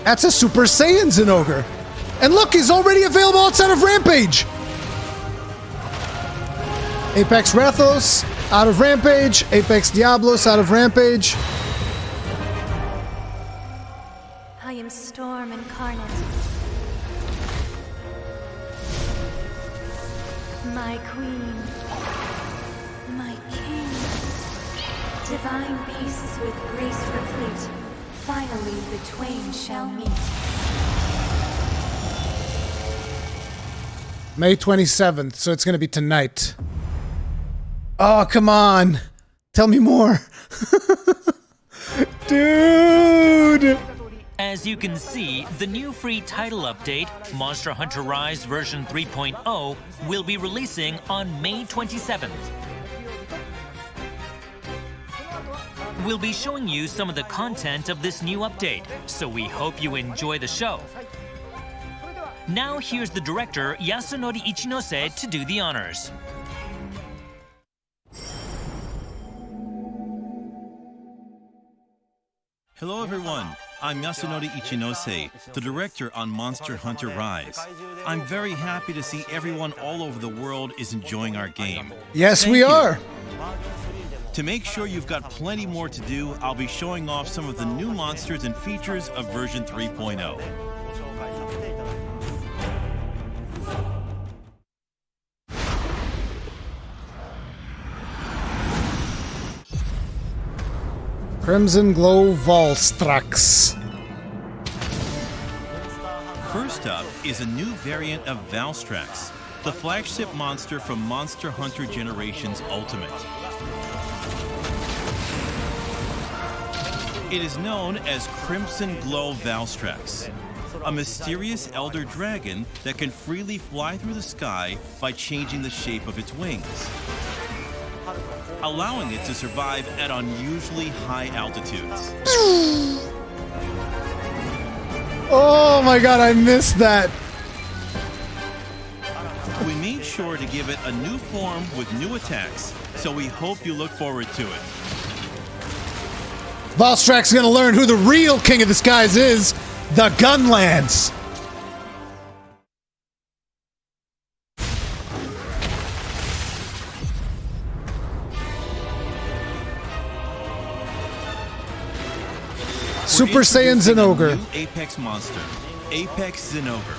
That's a Super Saiyan Zenogre. And look, he's already available outside of Rampage. Apex Rathos out of Rampage. Apex Diablos out of Rampage. I am Storm Incarnate. My queen. My king. Divine peace with grace replete. Finally the twain shall meet. May 27th, so it's going to be tonight. Oh, come on. Tell me more. Dude! As you can see, the new free title update, Monster Hunter Rise version 3.0, will be releasing on May 27th. We'll be showing you some of the content of this new update, so we hope you enjoy the show. Now here's the director, Yasunori Ichinose, to do the honors. Hello everyone, I'm Yasunori Ichinose, the director on Monster Hunter Rise. I'm very happy to see everyone all over the world is enjoying our game. Yes, Thank we you. are. To make sure you've got plenty more to do, I'll be showing off some of the new monsters and features of version 3.0. Crimson Glow Valstrax. First up is a new variant of Valstrax, the flagship monster from Monster Hunter Generations Ultimate. It is known as Crimson Glow Valstrax, a mysterious elder dragon that can freely fly through the sky by changing the shape of its wings, allowing it to survive at unusually high altitudes. Oh my god, I missed that. We made sure to give it a new form with new attacks, so we hope you look forward to it. Valstrax's gonna learn who the real king of the skies is, the Gunlands. Super Saiyan Zinogre. New Apex monster, Apex Zinogre.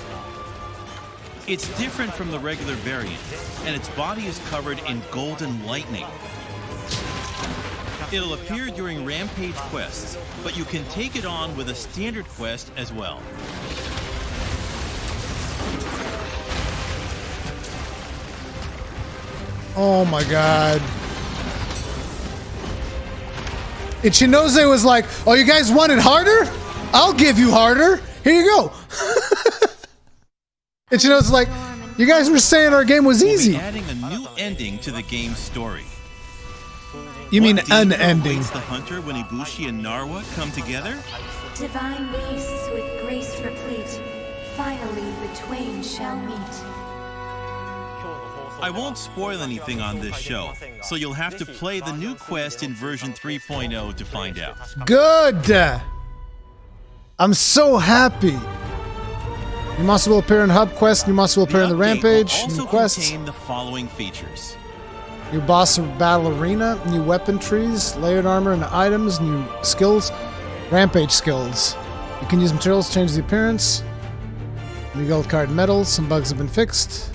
It's different from the regular variant, and its body is covered in golden lightning. It'll appear during Rampage quests, but you can take it on with a standard quest as well. Oh my god. Ichinose was like, oh, you guys want it harder? I'll give you harder. Here you go. Ichinose's like, you guys were saying our game was easy. We'll be adding a new ending to the game's story. You mean What an danger ending? awaits the hunter when Ibushi and Narwa come together? Divine peace with grace replete. Finally, the twain shall meet. I won't spoil anything on this show, so you'll have to play the new quest in version 3.0 to find out. Good. I'm so happy. You must will appear in Hub Quest. You must will appear in the update Rampage. will New also quests. contain the following features. New boss battle arena. New weapon trees. Layered armor and items. New skills. Rampage skills. You can use materials to change the appearance. New gold card medals. Some bugs have been fixed.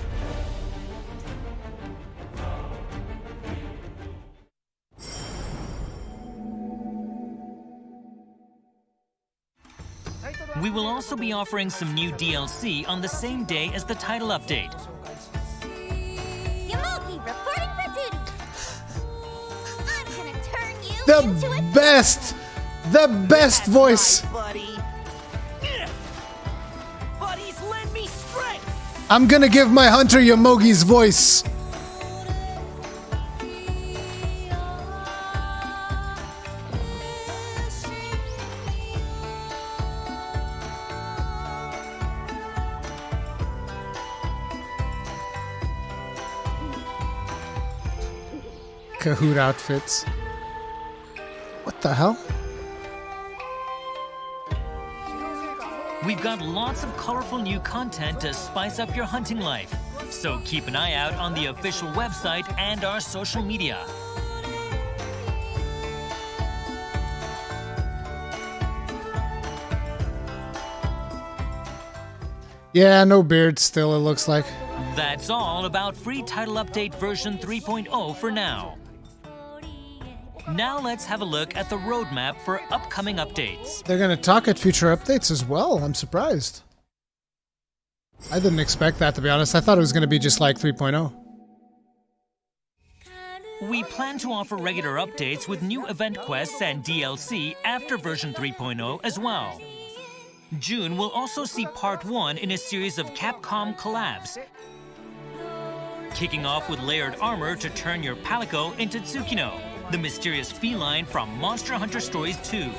We will also be offering some new DLC on the same day as the title update. Yamoki reporting for duty. I'm gonna turn you into a The best voice. Buddies, lend me strength. I'm gonna give my Hunter Yamogi's voice. Kahoot outfits. What the hell? We've got lots of colorful new content to spice up your hunting life. So keep an eye out on the official website and our social media. Yeah, no beard still, it looks like. That's all about free title update version 3.0 for now. Now let's have a look at the roadmap for upcoming updates. They're gonna talk at future updates as well. I'm surprised. I didn't expect that, to be honest. I thought it was gonna be just like 3.0. We plan to offer regular updates with new event quests and DLC after version 3.0 as well. June will also see part 1 in a series of Capcom collabs, kicking off with layered armor to turn your Palico into Tsukino, the mysterious feline from Monster Hunter Stories 2.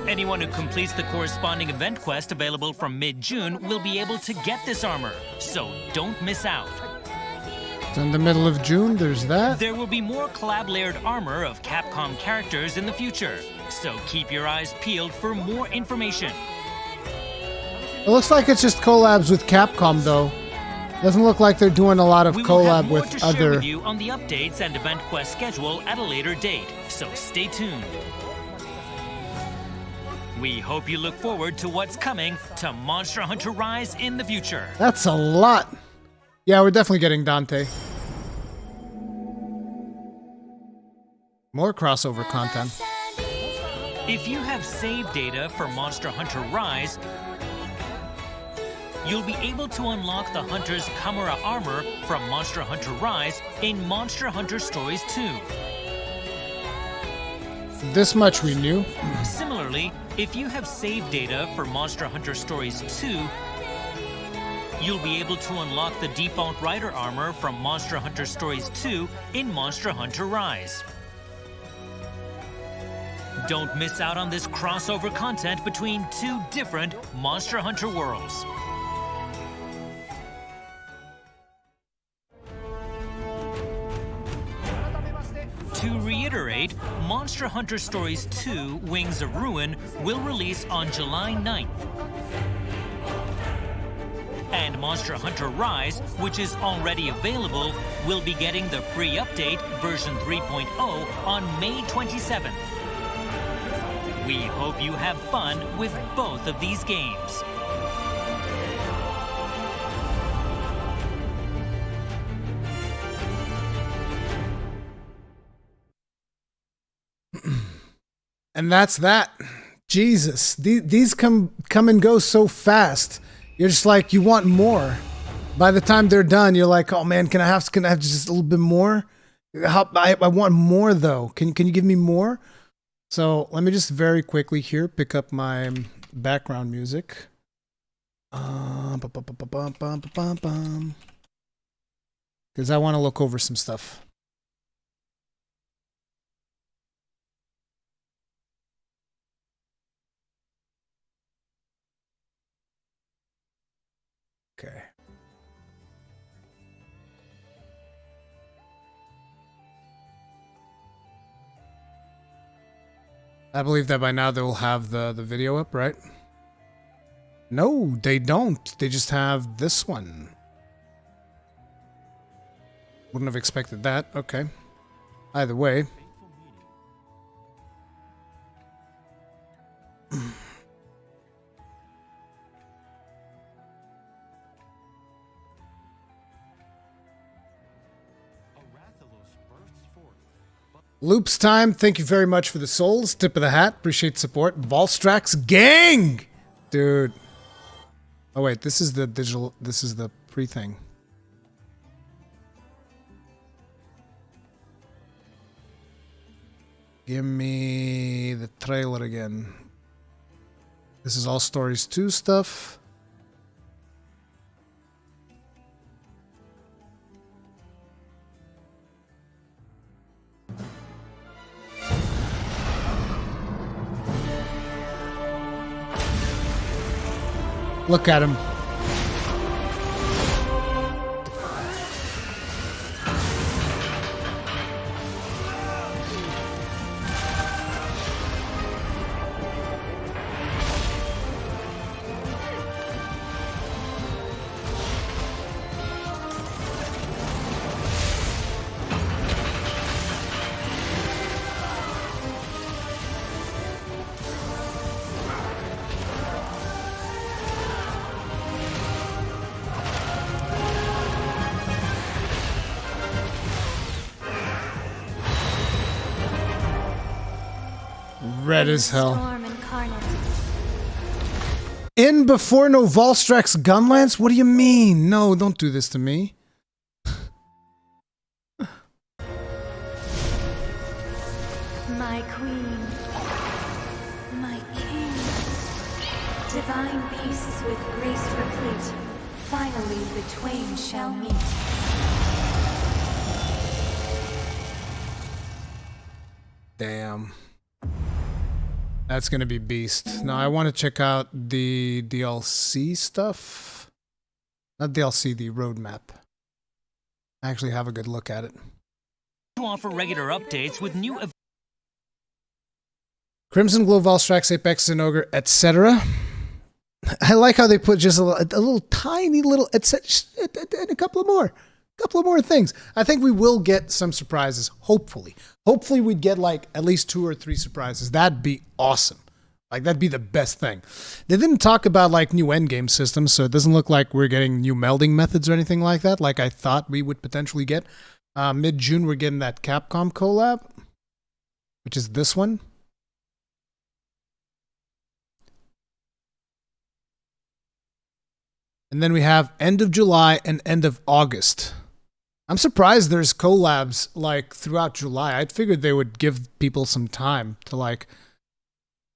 Anyone who completes the corresponding event quest available from mid-June will be able to get this armor, so don't miss out. So in the middle of June, there's that. There will be more collab-layered armor of Capcom characters in the future, so keep your eyes peeled for more information. It looks like it's just collabs with Capcom, though. Doesn't look like they're doing a lot of collab with We will have more to other. share with you on the updates and event quest schedule at a later date, so stay tuned. We hope you look forward to what's coming to Monster Hunter Rise in the future. That's a lot. Yeah, we're definitely getting Dante. More crossover content. If you have save data for Monster Hunter Rise, you'll be able to unlock the Hunter's Chimera armor from Monster Hunter Rise in Monster Hunter Stories 2. This much we knew. Similarly, if you have save data for Monster Hunter Stories 2, you'll be able to unlock the default rider armor from Monster Hunter Stories 2 in Monster Hunter Rise. Don't miss out on this crossover content between two different Monster Hunter worlds. To reiterate, Monster Hunter Stories 2 Wings of Ruin will release on July 9th. And Monster Hunter Rise, which is already available, will be getting the free update version 3.0 on May 27th. We hope you have fun with both of these games. And that's that. Jesus, these come and go so fast. You're just like, you want more. By the time they're done, you're like, oh man, can I have just a little bit more? I want more though. Can you give me more? So let me just very quickly here pick up my background music. Because I want to look over some stuff. Okay. I believe that by now they'll have the video up, right? No, they don't. They just have this one. Wouldn't have expected that. Okay. Either way. Loops time, thank you very much for the souls. Tip of the hat, appreciate the support. Volstrax gang! Dude. Oh wait, this is the digital, this is the pre-thing. Give me the trailer again. This is all Stories 2 stuff. Look at him. Red as hell. In before no Volstrax Gunlance? What do you mean? No, don't do this to me. with grace replete. Finally, the twain shall meet. Damn. That's gonna be beast. Now I want to check out the DLC stuff. Not DLC, the roadmap. Actually have a good look at it. To offer regular updates with new Crimson Glow, Volstrax, Apex, and Ogre, etc. I like how they put just a little tiny little, and a couple of more things. I think we will get some surprises, hopefully. Hopefully we'd get like at least 2 or 3 surprises. That'd be awesome. Like that'd be the best thing. They didn't talk about like new endgame systems, so it doesn't look like we're getting new melding methods or anything like that, like I thought we would potentially get. Mid-June we're getting that Capcom collab, which is this one. And then we have end of July and end of August. I'm surprised there's collabs like throughout July. I'd figured they would give people some time to like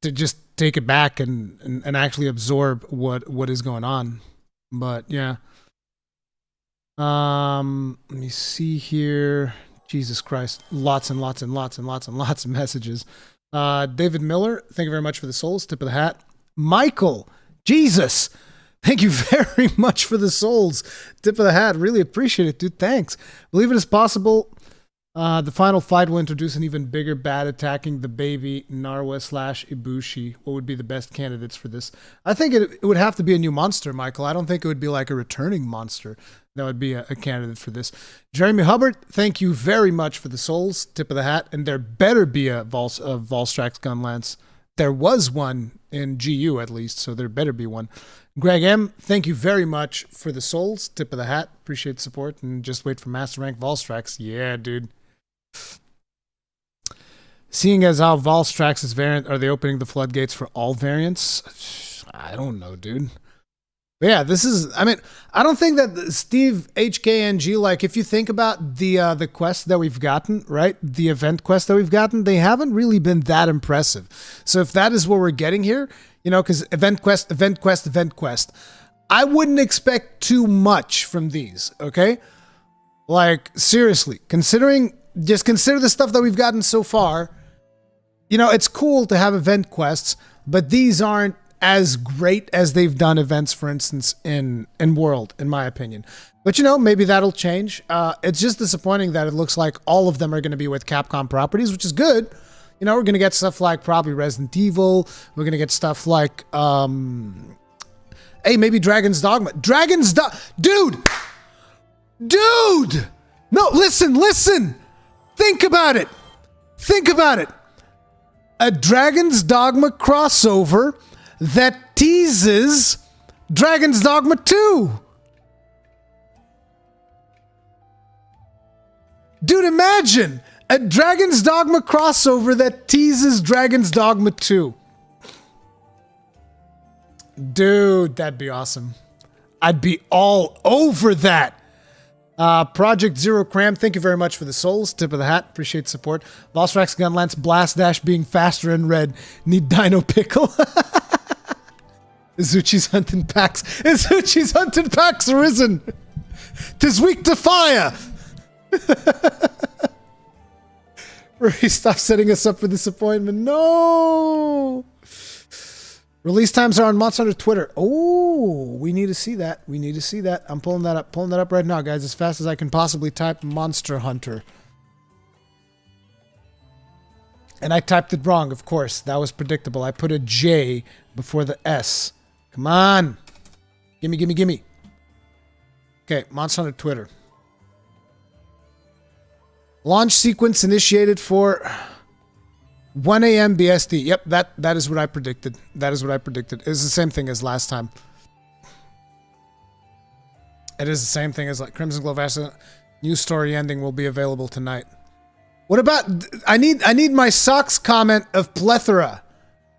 to just take it back and actually absorb what is going on. But yeah. Let me see here. Jesus Christ. Lots and lots and lots and lots and lots of messages. David Miller, thank you very much for the souls. Tip of the hat. Michael, Jesus. Thank you very much for the souls. Tip of the hat. Really appreciate it, dude. Thanks. Believe it is possible. The final fight will introduce an even bigger bad attacking the baby Narwa / Ibushi. What would be the best candidates for this? I think it would have to be a new monster, Michael. I don't think it would be like a returning monster that would be a candidate for this. Jeremy Hubbard, thank you very much for the souls. Tip of the hat. And there better be a Volstrax Gunlance. There was one in GU at least, so there better be one. Greg M, thank you very much for the souls. Tip of the hat. Appreciate the support. And just wait for Master Rank Volstrax. Yeah, dude. Seeing as how Volstrax is variant, are they opening the floodgates for all variants? I don't know, dude. But yeah, this is, I mean, I don't think that Steve HKNG, like if you think about the quests that we've gotten, right? The event quests that we've gotten, they haven't really been that impressive. So if that is what we're getting here, you know, because event quest, I wouldn't expect too much from these, okay? Like, seriously, just consider the stuff that we've gotten so far. You know, it's cool to have event quests, but these aren't as great as they've done events, for instance, in World, in my opinion. But, you know, maybe that'll change. It's just disappointing that it looks like all of them are going to be with Capcom properties, which is good. You know, we're going to get stuff like probably Resident Evil. We're going to get stuff like, hey, maybe Dragon's Dogma. Dude! No, listen! Think about it. A Dragon's Dogma crossover that teases Dragon's Dogma 2. Dude, imagine a Dragon's Dogma crossover that teases Dragon's Dogma 2. Dude, that'd be awesome. I'd be all over that. Project Zero Cram, thank you very much for the souls. Tip of the hat. Appreciate the support. Volstrax Gunlance Blast Dash being faster in red. Need Dino Pickle. Izuchi's hunting packs arisen. 'Tis weak to fire. He stopped setting us up for disappointment. No. Release times are on Monster Hunter Twitter. Oh, we need to see that. I'm pulling that up right now, guys, as fast as I can possibly type Monster Hunter. And I typed it wrong, of course. That was predictable. I put a J before the S. Come on. Gimme. Okay, Monster Hunter Twitter. Launch sequence initiated for 1 a.m. BST. Yep, that is what I predicted. It's the same thing as last time. It is the same thing as like Crimson Glow Vasa. New story ending will be available tonight. What about... I need my socks comment of plethora.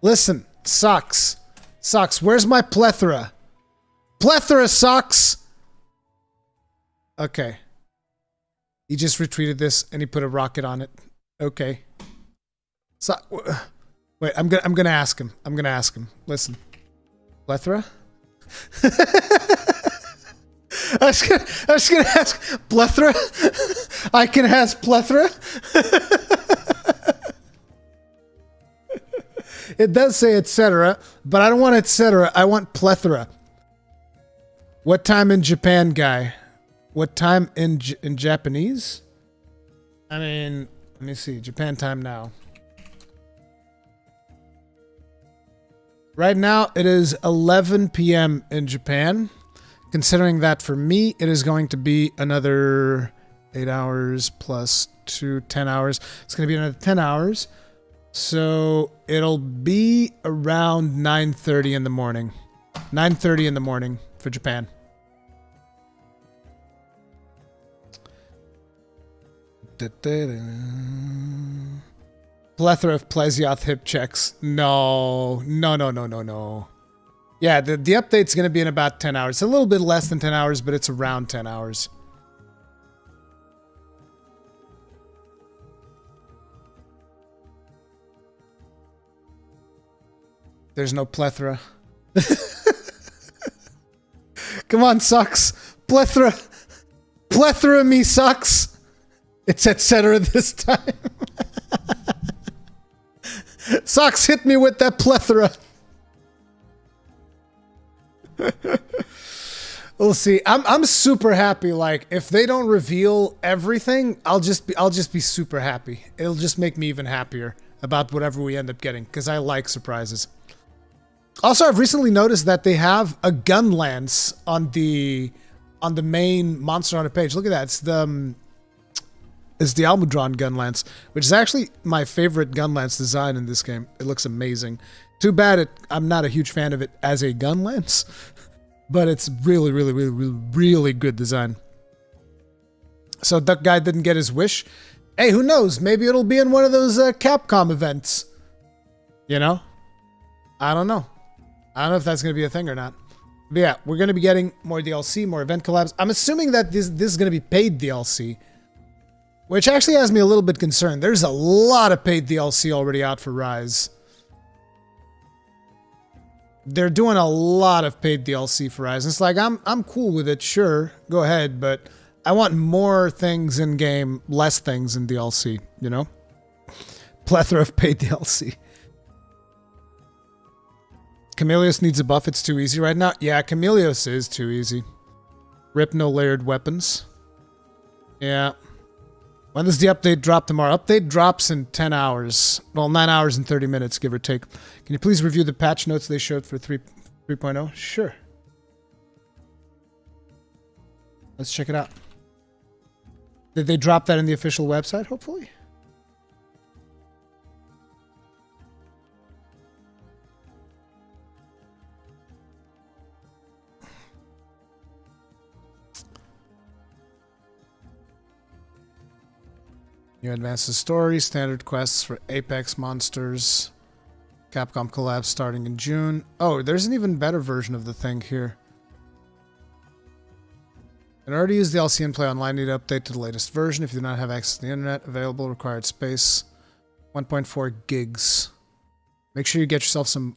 Listen, socks. Where's my plethora? Plethora socks. Okay. He just retweeted this and he put a rocket on it. Okay. So, wait, I'm gonna ask him. Listen. Plethora? I was gonna ask plethora. I can ask plethora. It does say etc., but I don't want etc. I want plethora. What time in Japan, guy? What time in Japanese? I mean, let me see. Japan time now. Right now, it is 11 p.m. in Japan. Considering that for me, it is going to be another 8 hours plus 10 hours. It's going to be another 10 hours. So it'll be around 9:30 in the morning. 9:30 in the morning for Japan. Plethora of Plesioth hip checks. No. Yeah, the update's going to be in about 10 hours. It's a little bit less than 10 hours, but it's around 10 hours. There's no plethora. Come on, sucks. Plethora. Plethora me sucks. It's etc. this time. Socks, hit me with that plethora. We'll see. I'm super happy. Like, if they don't reveal everything, I'll just be super happy. It'll just make me even happier about whatever we end up getting, because I like surprises. Also, I've recently noticed that they have a gun lance on the main Monster Hunter page. Look at that. It's the Almudron gun lance, which is actually my favorite gun lance design in this game. It looks amazing. Too bad I'm not a huge fan of it as a gun lance, but it's really good design. So Duck Guy didn't get his wish. Hey, who knows? Maybe it'll be in one of those Capcom events. You know? I don't know. I don't know if that's going to be a thing or not. But yeah, we're going to be getting more DLC, more event collabs. I'm assuming that this is going to be paid DLC, which actually has me a little bit concerned. There's a lot of paid DLC already out for Rise. They're doing a lot of paid DLC for Rise. It's like, I'm cool with it, sure, go ahead, but I want more things in game, less things in DLC, you know? Plethora of paid DLC. Chameleos needs a buff, it's too easy right now. Yeah, Chameleos is too easy. Rip no layered weapons. Yeah. When does the update drop tomorrow? Update drops in 10 hours. Well, 9 hours and 30 minutes, give or take. Can you please review the patch notes they showed for 3.0? Sure. Let's check it out. Did they drop that in the official website, hopefully? New advances story, standard quests for Apex monsters. Capcom collab starting in June. Oh, there's an even better version of the thing here. You can already use the DLC and play online. Need to update to the latest version. If you do not have access to the internet, available required space 1.4 gigs. Make sure you get yourself some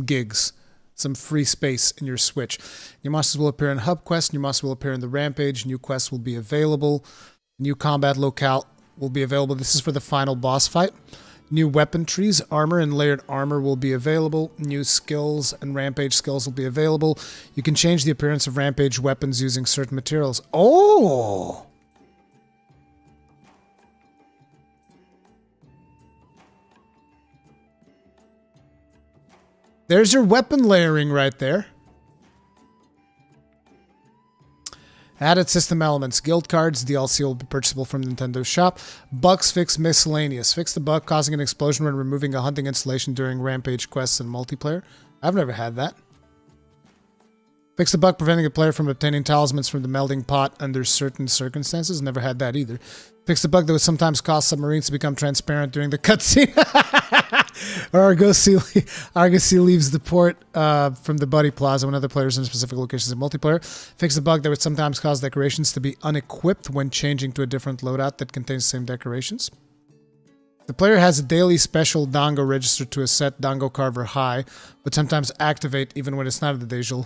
gigs, some free space in your Switch. New monsters will appear in hub quests. New monsters will appear in the Rampage. New quests will be available. New combat locale will be available. This is for the final boss fight. New weapon trees, armor, and layered armor will be available. New skills and Rampage skills will be available. You can change the appearance of Rampage weapons using certain materials. Oh! There's your weapon layering right there. Added system elements. Guild cards. DLC will be purchasable from Nintendo's shop. Bugs fix miscellaneous. Fix the bug causing an explosion when removing a hunting installation during Rampage quests and multiplayer. I've never had that. Fix the bug preventing a player from obtaining talismans from the melting pot under certain circumstances. Never had that either. Fix the bug that would sometimes cause submarines to become transparent during the cutscene. Argosy leaves the port from the Buddy Plaza when other players in specific locations in multiplayer. Fix the bug that would sometimes cause decorations to be unequipped when changing to a different loadout that contains the same decorations. The player has a daily special Dango registered to a set Dango Carver high, but sometimes activate even when it's not the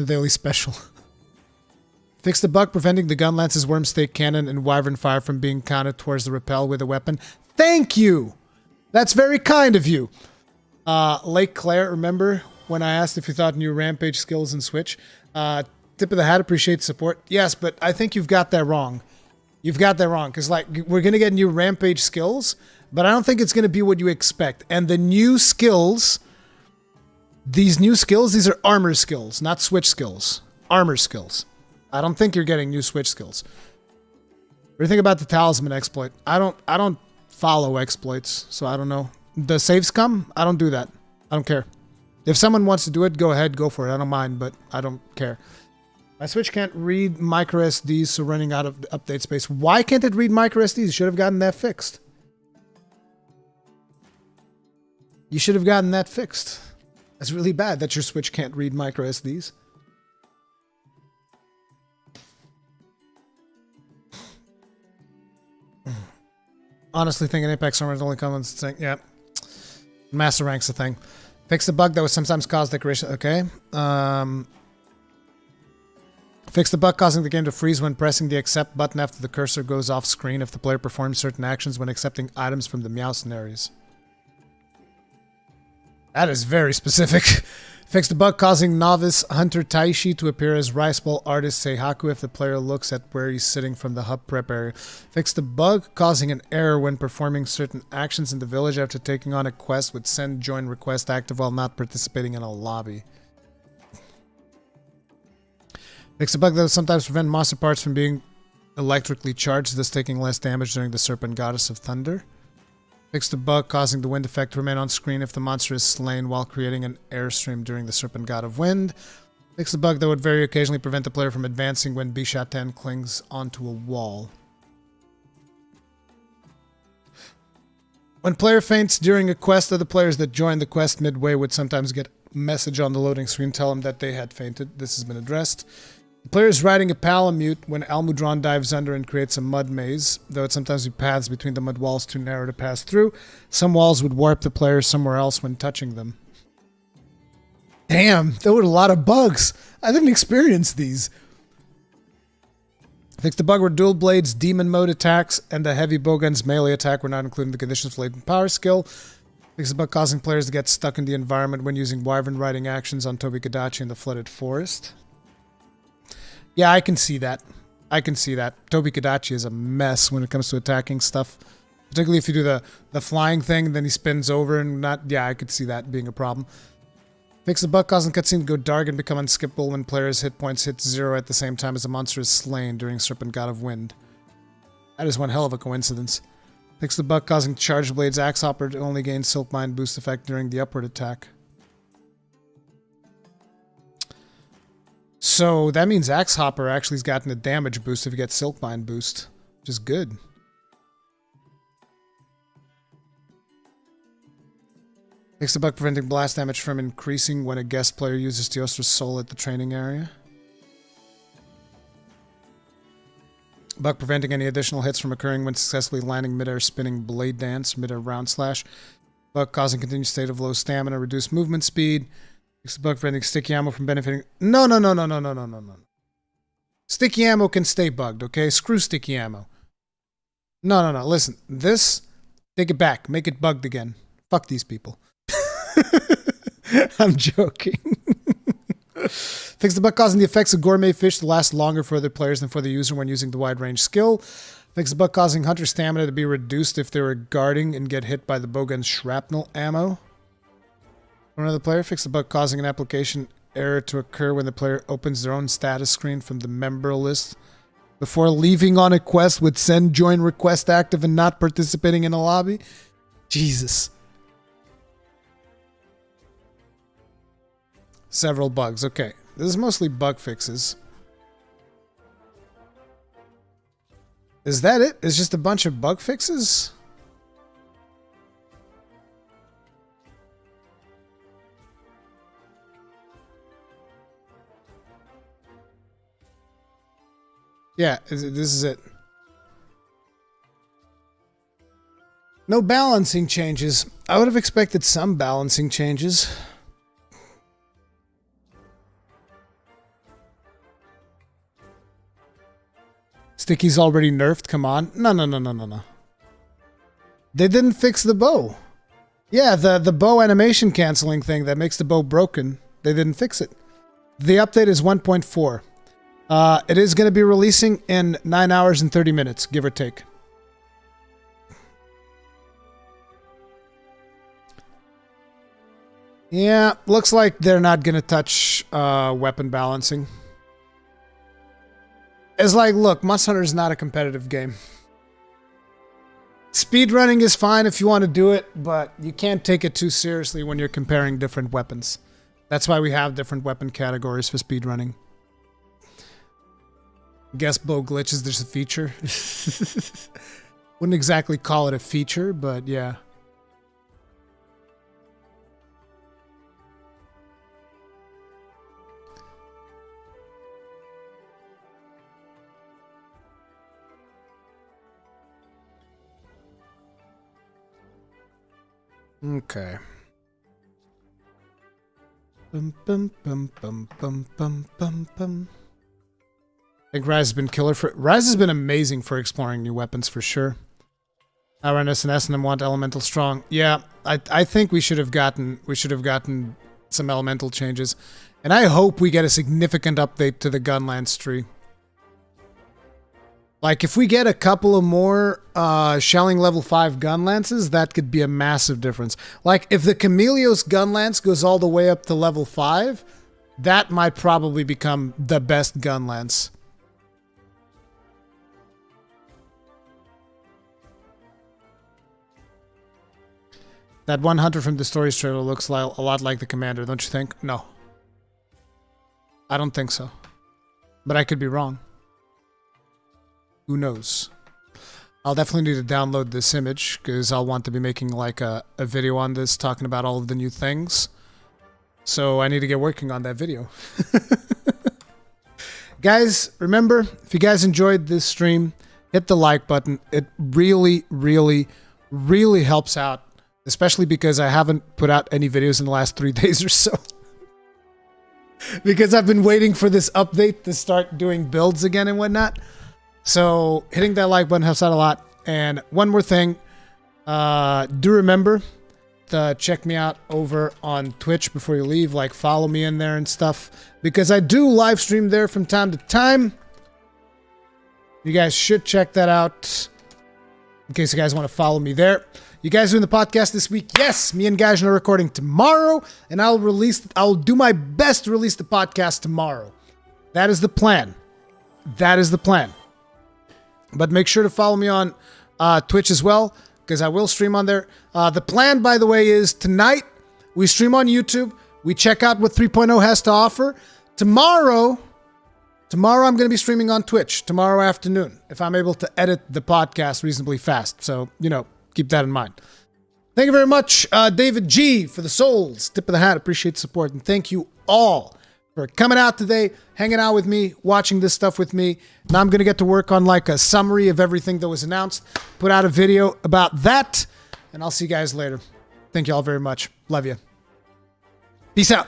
daily special. Fix the bug preventing the gun lance's Wormstake cannon and Wyvern fire from being counted towards the rappel with a weapon. Thank you! That's very kind of you. Lake Claire, remember when I asked if you thought new Rampage skills in Switch? Tip of the hat, appreciate support. Yes, but I think you've got that wrong. You've got that wrong, because like we're going to get new Rampage skills, but I don't think it's going to be what you expect. And the new skills, these are armor skills, not Switch skills. Armor skills. I don't think you're getting new Switch skills. What do you think about the Talisman exploit? I don't follow exploits, so I don't know. The saves come? I don't do that. I don't care. If someone wants to do it, go ahead, go for it. I don't mind, but I don't care. My Switch can't read micro SDs, so running out of update space. Why can't it read micro SDs? You should have gotten that fixed. You should have gotten that fixed. That's really bad that your Switch can't read micro SDs. Honestly, thinking Apex Armor only comes thing. Yeah. Master Rank's a thing. Fix the bug that would sometimes cause decoration. Okay. Fix the bug causing the game to freeze when pressing the accept button after the cursor goes off screen if the player performs certain actions when accepting items from the meow scenarios. That is very specific. Fix the bug causing novice Hunter Taishi to appear as Rice Bowl artist Seihaku if the player looks at where he's sitting from the hub prep area. Fix the bug causing an error when performing certain actions in the village after taking on a quest with send join request active while not participating in a lobby. Fix the bug that will sometimes prevent monster parts from being electrically charged, thus taking less damage during the Serpent Goddess of Thunder. Fix the bug causing the wind effect to remain on screen if the monster is slain while creating an airstream during the Serpent God of Wind. Fix the bug that would very occasionally prevent the player from advancing when Bisha 10 clings onto a wall. When player faints during a quest, other players that join the quest midway would sometimes get a message on the loading screen tell them that they had fainted. This has been addressed. The player is riding a Palamute when Almudron dives under and creates a mud maze, though it sometimes be paths between the mud walls too narrow to pass through. Some walls would warp the player somewhere else when touching them. Damn, there were a lot of bugs. I didn't experience these. Fix the bug where dual blades, demon mode attacks, and the heavy bowgun's melee attack were not included in the conditions for latent power skill. Fix the bug causing players to get stuck in the environment when using wyvern riding actions on Tobi-Kadachi in the flooded forest. Yeah, I can see that. I can see that. Tobi-Kadachi is a mess when it comes to attacking stuff. Particularly if you do the flying thing, then he spins over and not... Yeah, I could see that being a problem. Fix the bug causing cutscene to go dark and become unskippable when players' hit points hit 0 at the same time as a monster is slain during Serpent God of Wind. That is one hell of a coincidence. Fix the bug causing Charge Blade's Axe Hopper to only gain Silk Mine boost effect during the upward attack. So that means Axe Hopper actually has gotten a damage boost if you get Silk Mine boost, which is good. Fix the bug preventing blast damage from increasing when a guest player uses Teostra's Soul at the training area. Bug preventing any additional hits from occurring when successfully landing mid-air spinning blade dance, mid-air round slash. Bug causing continued state of low stamina, reduced movement speed. Fix the bug preventing sticky ammo from benefiting... No. Sticky ammo can stay bugged, okay? Screw sticky ammo. No. Listen, this... Take it back. Make it bugged again. Fuck these people. I'm joking. Fix the bug causing the effects of gourmet fish to last longer for other players than for the user when using the wide range skill. Fix the bug causing hunter stamina to be reduced if they were guarding and get hit by the bowgun's shrapnel ammo. For another player, fix the bug causing an application error to occur when the player opens their own status screen from the member list before leaving on a quest with send join request active and not participating in a lobby. Jesus. Several bugs. Okay. This is mostly bug fixes. Is that it? It's just a bunch of bug fixes? Yeah, this is it. No balancing changes. I would have expected some balancing changes. Sticky's already nerfed. Come on. No. They didn't fix the bow. Yeah, the bow animation canceling thing that makes the bow broken. They didn't fix it. The update is 1.4. It is going to be releasing in 9 hours and 30 minutes, give or take. Yeah, looks like they're not going to touch weapon balancing. It's like, look, Monster Hunter is not a competitive game. Speedrunning is fine if you want to do it, but you can't take it too seriously when you're comparing different weapons. That's why we have different weapon categories for speedrunning. Guess bow glitches, there's a feature. Wouldn't exactly call it a feature, but yeah. Okay. Bum, bum, bum, bum, bum, bum, bum, bum. I think Rise has been killer for... Rise has been amazing for exploring new weapons for sure. I run SNS and want Elemental Strong. Yeah, I think we should have gotten some Elemental changes. And I hope we get a significant update to the Gunlance tree. Like, if we get a couple of more shelling level 5 gun lances, that could be a massive difference. Like, if the Chameleos gun lance goes all the way up to level 5, that might probably become the best gun lance. That one hunter from the stories trailer looks a lot like the commander, don't you think? No. I don't think so. But I could be wrong. Who knows? I'll definitely need to download this image because I'll want to be making like a video on this talking about all of the new things. So I need to get working on that video. Guys, remember, if you guys enjoyed this stream, hit the like button. It really, really, really helps out. Especially because I haven't put out any videos in the last 3 days or so. Because I've been waiting for this update to start doing builds again and whatnot. So hitting that like button helps out a lot. And one more thing, do remember to check me out over on Twitch before you leave. Like, follow me in there and stuff, because I do live stream there from time to time. You guys should check that out in case you guys want to follow me there. You guys doing the podcast this week? Yes, me and Gajan are recording tomorrow, and I'll do my best to release the podcast tomorrow. That is the plan. That is the plan. But make sure to follow me on Twitch as well, because I will stream on there. The plan, by the way, is tonight we stream on YouTube. We check out what 3.0 has to offer. Tomorrow I'm going to be streaming on Twitch tomorrow afternoon, if I'm able to edit the podcast reasonably fast. So, keep that in mind. Thank you very much, David G, for the souls. Tip of the hat. Appreciate the support. And thank you all for coming out today, hanging out with me, watching this stuff with me. Now I'm going to get to work on like a summary of everything that was announced, put out a video about that, and I'll see you guys later. Thank you all very much. Love you. Peace out.